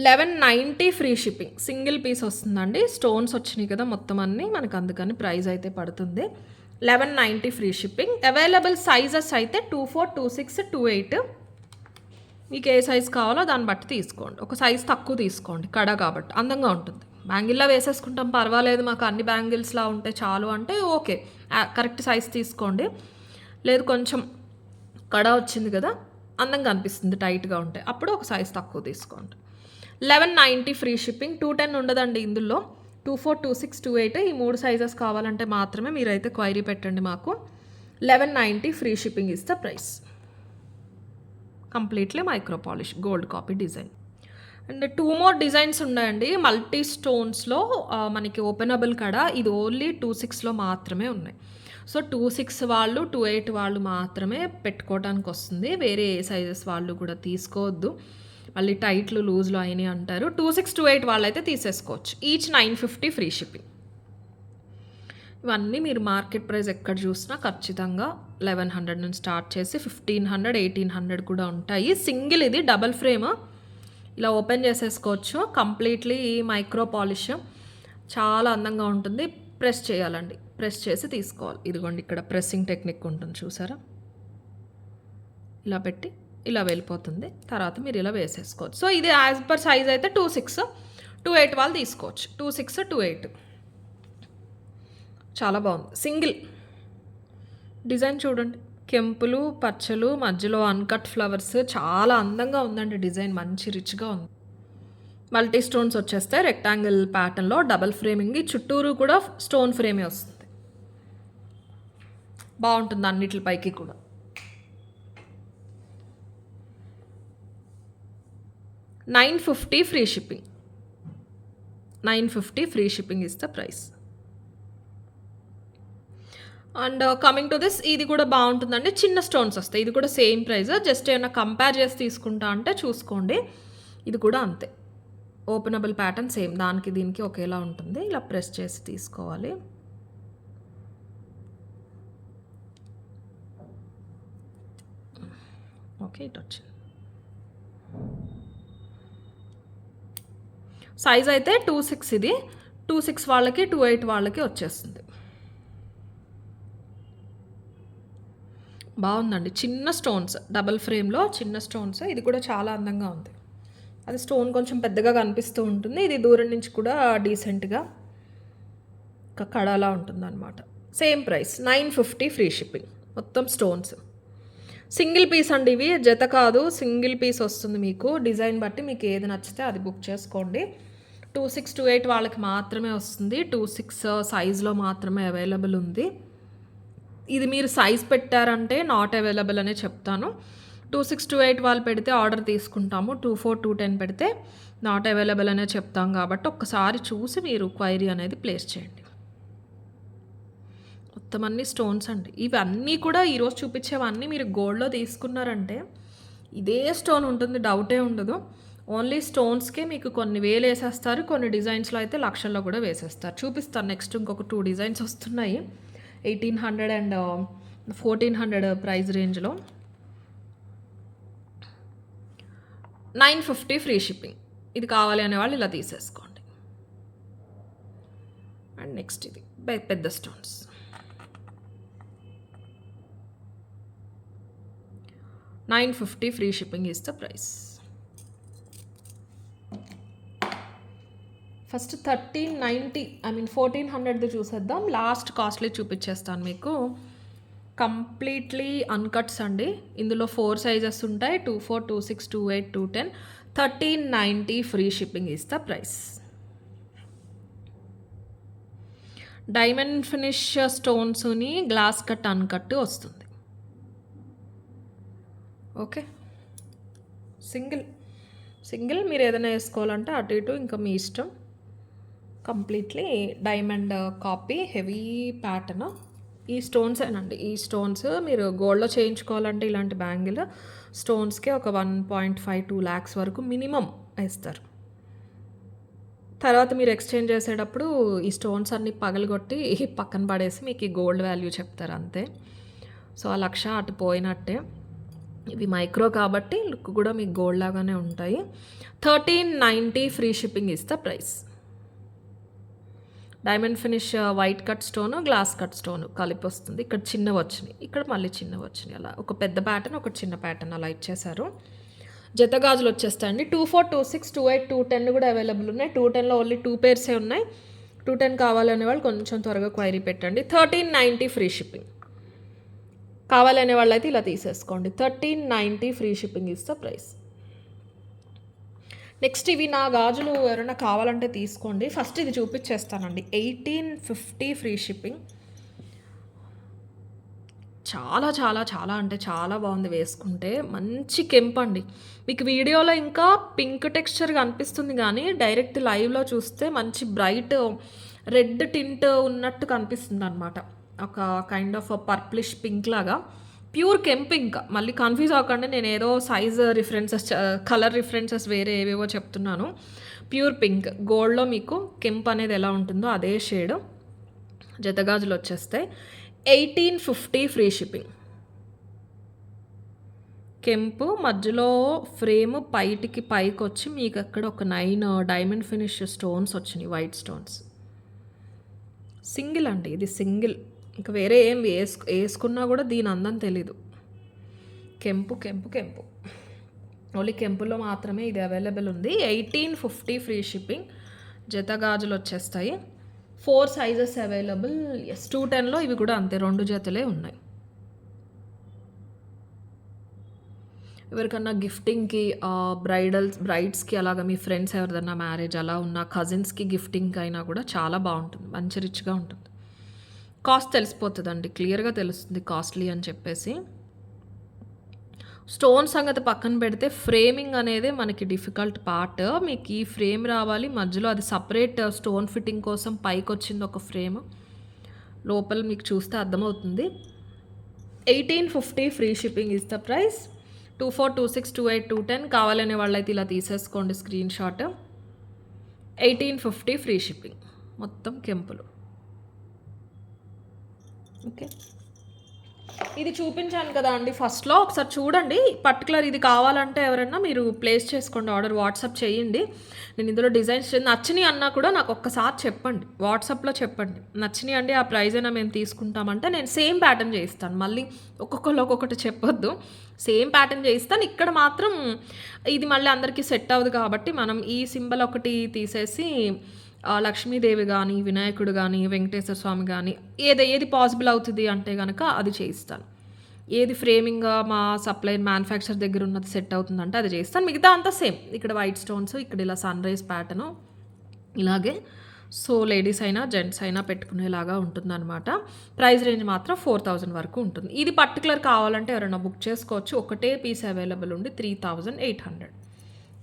1190 ఫ్రీ షిప్పింగ్. సింగిల్ పీస్ వస్తుందండి. స్టోన్స్ వచ్చినాయి కదా మొత్తం అన్నీ, మనకు అందుకని ప్రైస్ అయితే పడుతుంది. 1190 ఫ్రీ షిప్పింగ్. అవైలబుల్ సైజెస్ అయితే 24, 26, 28. మీకు ఏ సైజ్ కావాలో దాన్ని బట్టి తీసుకోండి. ఒక సైజ్ తక్కువ తీసుకోండి, కడ కాబట్టి అందంగా ఉంటుంది. బ్యాంగిల్లా వేసేసుకుంటాం, పర్వాలేదు, మాకు అన్ని బ్యాంగిల్స్లా ఉంటే చాలు అంటే ఓకే, కరెక్ట్ సైజ్ తీసుకోండి. లేదు కొంచెం కడ వచ్చింది కదా, అందంగా అనిపిస్తుంది టైట్గా ఉంటే, అప్పుడు ఒక సైజ్ తక్కువ తీసుకోండి. 1190 ఫ్రీ షిప్పింగ్. 210 ఉండదండి ఇందులో. 24, 26, 28 ఈ 3 సైజెస్ కావాలంటే మాత్రమే మీరైతే క్వైరీ పెట్టండి మాకు. 1190 free shipping is the price. Completely micro polish gold copy design. And 2 more designs ఉన్నాయండి మల్టీ స్టోన్స్లో. మనకి ఓపెనబుల్ కడ ఇది ఓన్లీ 26లో మాత్రమే ఉన్నాయి. సో 26 వాళ్ళు 28 వాళ్ళు మాత్రమే పెట్టుకోవడానికి వస్తుంది. వేరే ఏ సైజెస్ వాళ్ళు కూడా తీసుకోవద్దు, మళ్ళీ టైట్లు లూజ్లో అయినాయి అంటారు. 26, 28 వాళ్ళైతే తీసేసుకోవచ్చు. Each 950 free shipping. ఇవన్నీ మీరు మార్కెట్ ప్రైస్ ఎక్కడ చూసినా ఖచ్చితంగా 1100 నుంచి స్టార్ట్ చేసి 1500, 1800 కూడా ఉంటాయి. సింగిల్ ఇది డబల్ ఫ్రేమ్, ఇలా ఓపెన్ చేసేసుకోవచ్చు. కంప్లీట్లీ మైక్రో పాలిష్, చాలా అందంగా ఉంటుంది. ప్రెస్ చేయాలండి, ప్రెస్ చేసి తీసుకోవాలి. ఇదిగోండి ఇక్కడ ప్రెస్సింగ్ టెక్నిక్ ఉంటుంది చూసారా, ఇలా పెట్టి ఇలా వెళ్ళిపోతుంది. తర్వాత మీరు ఇలా వేసేసుకోవచ్చు. సో ఇది యాజ్ పర్ సైజ్ అయితే 26, 28 వాళ్ళు తీసుకోవచ్చు. 26, 28 చాలా బాగుంది. సింగిల్ డిజైన్ చూడండి, కెంపులు పచ్చలు మధ్యలో అన్కట్ ఫ్లవర్స్, చాలా అందంగా ఉందండి డిజైన్, మంచి రిచ్గా ఉంది. మల్టీ స్టోన్స్ వచ్చేస్తాయి రెక్టాంగిల్ ప్యాటర్న్లో, డబల్ ఫ్రేమింగ్, చుట్టూరు కూడా స్టోన్ ఫ్రేమే వస్తుంది. బాగుంటుంది అన్నిటిపైకి కూడా. 950 free shipping. 950 free shipping is the price. And coming to this, ఇది కూడా బాగుంటుందండి. చిన్న స్టోన్స్ వస్తాయి, ఇది కూడా సేమ్ ప్రైస్. జస్ట్ ఏమైనా కంపేర్ చేసి తీసుకుంటా అంటే చూసుకోండి. ఇది కూడా అంతే, ఓపెనబుల్ ప్యాటర్న్ సేమ్, దానికి దీనికి ఒకేలా ఉంటుంది. ఇలా ప్రెస్ చేసి తీసుకోవాలి. ఓకే, ఇటు వచ్చింది. సైజ్ అయితే 26, ఇది 26 వాళ్ళకి 28 వాళ్ళకి వచ్చేస్తుంది. బాగుందండి, చిన్న స్టోన్స్, డబల్ ఫ్రేమ్లో చిన్న స్టోన్స్. ఇది కూడా చాలా అందంగా ఉంది. అది స్టోన్ కొంచెం పెద్దగా కనిపిస్తూ ఉంటుంది, ఇది దూరం నుంచి కూడా డీసెంట్గా కడాలా ఉంటుందన్నమాట. Same price 950 free shipping. మొత్తం స్టోన్స్. సింగిల్ పీస్ అండి ఇవి, జత కాదు, సింగిల్ పీస్ వస్తుంది మీకు. డిజైన్ బట్టి మీకు ఏది నచ్చితే అది బుక్ చేసుకోండి. 26, 28 వాళ్ళకి మాత్రమే వస్తుంది. 26 సైజ్లో మాత్రమే అవైలబుల్ ఉంది. ఇది మీరు సైజ్ పెట్టారంటే నాట్ అవైలబుల్ అనే చెప్తాను. 26, 28 వాళ్ళు పెడితే ఆర్డర్ తీసుకుంటాము. 24, 210 పెడితే నాట్ అవైలబుల్ అనే చెప్తాం. కాబట్టి ఒక్కసారి చూసి మీరు క్వైరీ అనేది ప్లేస్ చేయండి. మొత్తం అన్ని స్టోన్స్ అండి. ఇవన్నీ కూడా ఈరోజు చూపించేవన్నీ మీరు గోల్డ్లో తీసుకున్నారంటే ఇదే స్టోన్ ఉంటుంది, డౌటే ఉండదు. ఓన్లీ స్టోన్స్కే మీకు కొన్ని వేలు వేసేస్తారు, కొన్ని డిజైన్స్లో అయితే లక్షల్లో కూడా వేసేస్తారు. చూపిస్తాను నెక్స్ట్ ఇంకొక 2 డిజైన్స్ వస్తున్నాయి 1800 అండ్ 1400 ప్రైస్ రేంజ్లో. 950 ఫ్రీ షిప్పింగ్. ఇది కావాలి అనేవాళ్ళు ఇలా తీసేసుకోండి. అండ్ నెక్స్ట్ ఇది పెద్ద stones. 950 free shipping is the price. First 1390, 1400 చూసేద్దాం. లాస్ట్ కాస్ట్లీ చూపించేస్తాను మీకు. కంప్లీట్లీ అన్కట్స్ అండి. ఇందులో 4 సైజెస్ ఉంటాయి, 24, 26, 28, 210. 1390 free shipping is the price. Diamond finish స్టోన్స్ని గ్లాస్ కట్ అన్కట్ వస్తుంది. ఓకే, సింగిల్ మీరు ఏదైనా వేసుకోవాలంటే అటు ఇటు ఇంకా మీ ఇష్టం. Completely diamond copy heavy pattern. ఈ స్టోన్స్ ఏనండి, ఈ స్టోన్స్ మీరు గోల్డ్లో చేయించుకోవాలంటే ఇలాంటి బ్యాంగిల్ స్టోన్స్కే ఒక 1.5-2 lakhs వరకు మినిమం వేస్తారు. తర్వాత మీరు ఎక్స్చేంజ్ చేసేటప్పుడు ఈ స్టోన్స్ అన్నీ పగలగొట్టి పక్కన పడేసి మీకు ఈ గోల్డ్ వాల్యూ చెప్తారు అంతే. సో ఆ 1,00,000 అటు పోయినట్టే. ఇవి మైక్రో కాబట్టి లుక్ కూడా మీకు గోల్డ్ లాగానే ఉంటాయి. 1390 free shipping is the price. Diamond finish white cut stone, glass cut stone కలిపి వస్తుంది. ఇక్కడ చిన్నవి వచ్చినాయి, ఇక్కడ మళ్ళీ చిన్నవి వచ్చినాయి. అలా ఒక పెద్ద ప్యాటర్న్, ఒక చిన్న ప్యాటర్న్ అలా ఇచ్చేసారు. జత గాజులు వచ్చేస్తాయండి. 24, 26, 28, 210 కూడా అవైలబుల్ ఉన్నాయి. 210లో ఓన్లీ 2 pairs ఉన్నాయి. 210 కావాలనే వాళ్ళు కొంచెం త్వరగా క్వైరీ పెట్టండి. 1390 ఫ్రీ షిప్పింగ్. కావాలనే వాళ్ళు అయితే ఇలా తీసేసుకోండి. 1390 free shipping is the price. Next ఇవి నా గాజులు ఎవరైనా కావాలంటే తీసుకోండి. ఫస్ట్ ఇది చూపించేస్తానండి. 1850 ఫ్రీ షిప్పింగ్. చాలా చాలా చాలా అంటే చాలా బాగుంది వేసుకుంటే. మంచి కెంపు అండి. మీకు వీడియోలో ఇంకా పింక్ టెక్స్చర్గా అనిపిస్తుంది కానీ డైరెక్ట్ లైవ్లో చూస్తే మంచి బ్రైట్ రెడ్ టింట్ ఉన్నట్టు కనిపిస్తుంది అనమాట. ఒక కైండ్ ఆఫ్ పర్ప్లిష్ పింక్ లాగా. ప్యూర్ కెంప్. ఇంకా మళ్ళీ కన్ఫ్యూజ్ అవ్వకండి, నేను ఏదో సైజ్ రిఫరెన్సెస్, కలర్ రిఫరెన్సెస్ వేరే ఏవేవో చెప్తున్నాను. Pure pink. గోల్డ్లో మీకు కెంప్ అనేది ఎలా ఉంటుందో అదే షేడ్. జతగాజులు వచ్చేస్తాయి. 1850 ఫ్రీ షిప్పింగ్. కెంపు మధ్యలో ఫ్రేమ్ పైకి వచ్చి మీకు అక్కడ ఒక 9 డైమండ్ ఫినిష్ స్టోన్స్ వచ్చినాయి, వైట్ స్టోన్స్. సింగిల్ అండి ఇది, సింగిల్. ఇంకా వేరే ఏం వేసుకున్నా కూడా దీని అందం తెలీదు. కెంపు కెంపు కెంపు. ఓన్లీ కెంపులో మాత్రమే ఇది అవైలబుల్ ఉంది. 1850 ఫ్రీ షిప్పింగ్. జత గాజులు వచ్చేస్తాయి. 4 సైజెస్ అవైలబుల్. ఎస్, 210లో ఇవి కూడా అంతే, 2 జతలే ఉన్నాయి. ఎవరికన్నా గిఫ్టింగ్కి, బ్రైడ్స్కి, అలాగా మీ ఫ్రెండ్స్ ఎవరిదన్నా మ్యారేజ్ అలా ఉన్న కజిన్స్కి గిఫ్టింగ్ అయినా కూడా చాలా బాగుంటుంది, మంచి రిచ్గా ఉంటుంది. కాస్ట్ తెలిసిపోతుందండి, క్లియర్గా తెలుస్తుంది కాస్ట్లీ అని చెప్పేసి. స్టోన్ సంగతి పక్కన పెడితే ఫ్రేమింగ్ అనేది మనకి డిఫికల్ట్ పార్ట్. మీకు ఈ ఫ్రేమ్ రావాలి, మధ్యలో అది సపరేట్ స్టోన్ ఫిట్టింగ్ కోసం పైకి వచ్చింది ఒక ఫ్రేమ్. లోపల మీకు చూస్తే అర్థమవుతుంది. 1850 free shipping is the price. 24, 26, 28, 210 కావాలనే వాళ్ళైతే ఇలా తీసేసుకోండి స్క్రీన్ షాట్. 1850 free shipping. మొత్తం కెంపులు. ఓకే, ఇది చూపించాను కదా అండి ఫస్ట్లో, ఒకసారి చూడండి. పర్టికులర్ ఇది కావాలంటే ఎవరైనా మీరు ప్లేస్ చేసుకోండి, ఆర్డర్ వాట్సాప్ చేయండి. నేను ఇందులో డిజైన్స్ నచ్చినాయి అన్నా కూడా నాకు ఒక్కసారి చెప్పండి, వాట్సాప్లో చెప్పండి. నచ్చినాయి అండి, ఆ ప్రైజ్ అయినా మేము తీసుకుంటామంటే నేను సేమ్ ప్యాటర్న్ చేయిస్తాను. మళ్ళీ ఒక్కొక్కరు ఒక్కొక్కటి చెప్పొద్దు, సేమ్ ప్యాటర్న్ చేయిస్తాను. ఇక్కడ మాత్రం ఇది మళ్ళీ అందరికీ సెట్ అవ్వదు కాబట్టి మనం ఈ సింబల్ ఒకటి తీసేసి లక్ష్మీదేవి కానీ, వినాయకుడు కానీ, వెంకటేశ్వర స్వామి కానీ ఏది పాసిబుల్ అవుతుంది అంటే కనుక అది చేయిస్తాను. ఏది ఫ్రేమింగ్గా మా సప్లైర్ మ్యానుఫ్యాక్చర్ దగ్గర ఉన్నది సెట్ అవుతుందంటే అది చేస్తాను. మిగతా అంతా సేమ్. ఇక్కడ వైట్ స్టోన్స్, ఇక్కడ ఇలా సన్ రైజ్ ప్యాటర్ను ఇలాగే. సో లేడీస్ అయినా జెంట్స్ అయినా పెట్టుకునేలాగా ఉంటుందన్నమాట. ప్రైస్ రేంజ్ మాత్రం 4000 వరకు ఉంటుంది. ఇది పర్టికులర్ కావాలంటే ఎవరైనా బుక్ చేసుకోవచ్చు. ఒకటే పీస్ అవైలబుల్ ఉంది, 3800.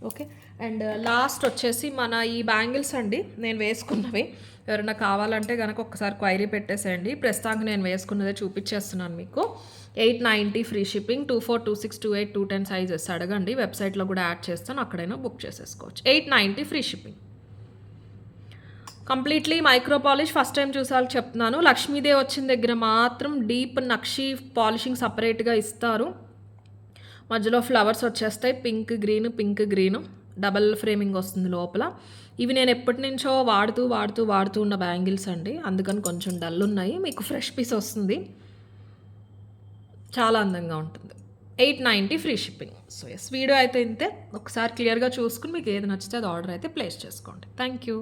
ఓకే, అండ్ లాస్ట్ వచ్చేసి మన ఈ బ్యాంగిల్స్ అండి, నేను వేసుకున్నవి. ఎవరైనా కావాలంటే కనుక ఒకసారి క్వైరీ పెట్టేసేయండి. ప్రస్తుతానికి నేను వేసుకున్నదే చూపించేస్తున్నాను మీకు. 890 ఫ్రీ షిప్పింగ్. 24, 26, 28, 210 సైజెస్ అడగండి, వెబ్సైట్లో కూడా యాడ్ చేస్తాను, అక్కడైనా బుక్ చేసేసుకోవచ్చు. 890 free shipping. Completely micro polish. First time చూసాక చెప్తున్నాను, లక్ష్మీదేవి వచ్చిన దగ్గర మాత్రం డీప్ నక్షి పాలిషింగ్ సపరేట్గా ఇస్తారు. మధ్యలో ఫ్లవర్స్ వచ్చేస్తాయి, పింక్ గ్రీన్ డబల్ ఫ్రేమింగ్ వస్తుంది లోపల. ఇవి నేను ఎప్పటి నుంచో వాడుతూ ఉన్న బ్యాంగిల్స్ అండి, అందుకని కొంచెం డల్ ఉన్నాయి. మీకు ఫ్రెష్ పీస్ వస్తుంది, చాలా అందంగా ఉంటుంది. 890 free shipping. So yes, video అయితే ఇంతే. ఒకసారి క్లియర్గా చూసుకుని మీకు ఏది నచ్చితే అది ఆర్డర్ అయితే ప్లేస్ చేసుకోండి. Thank you.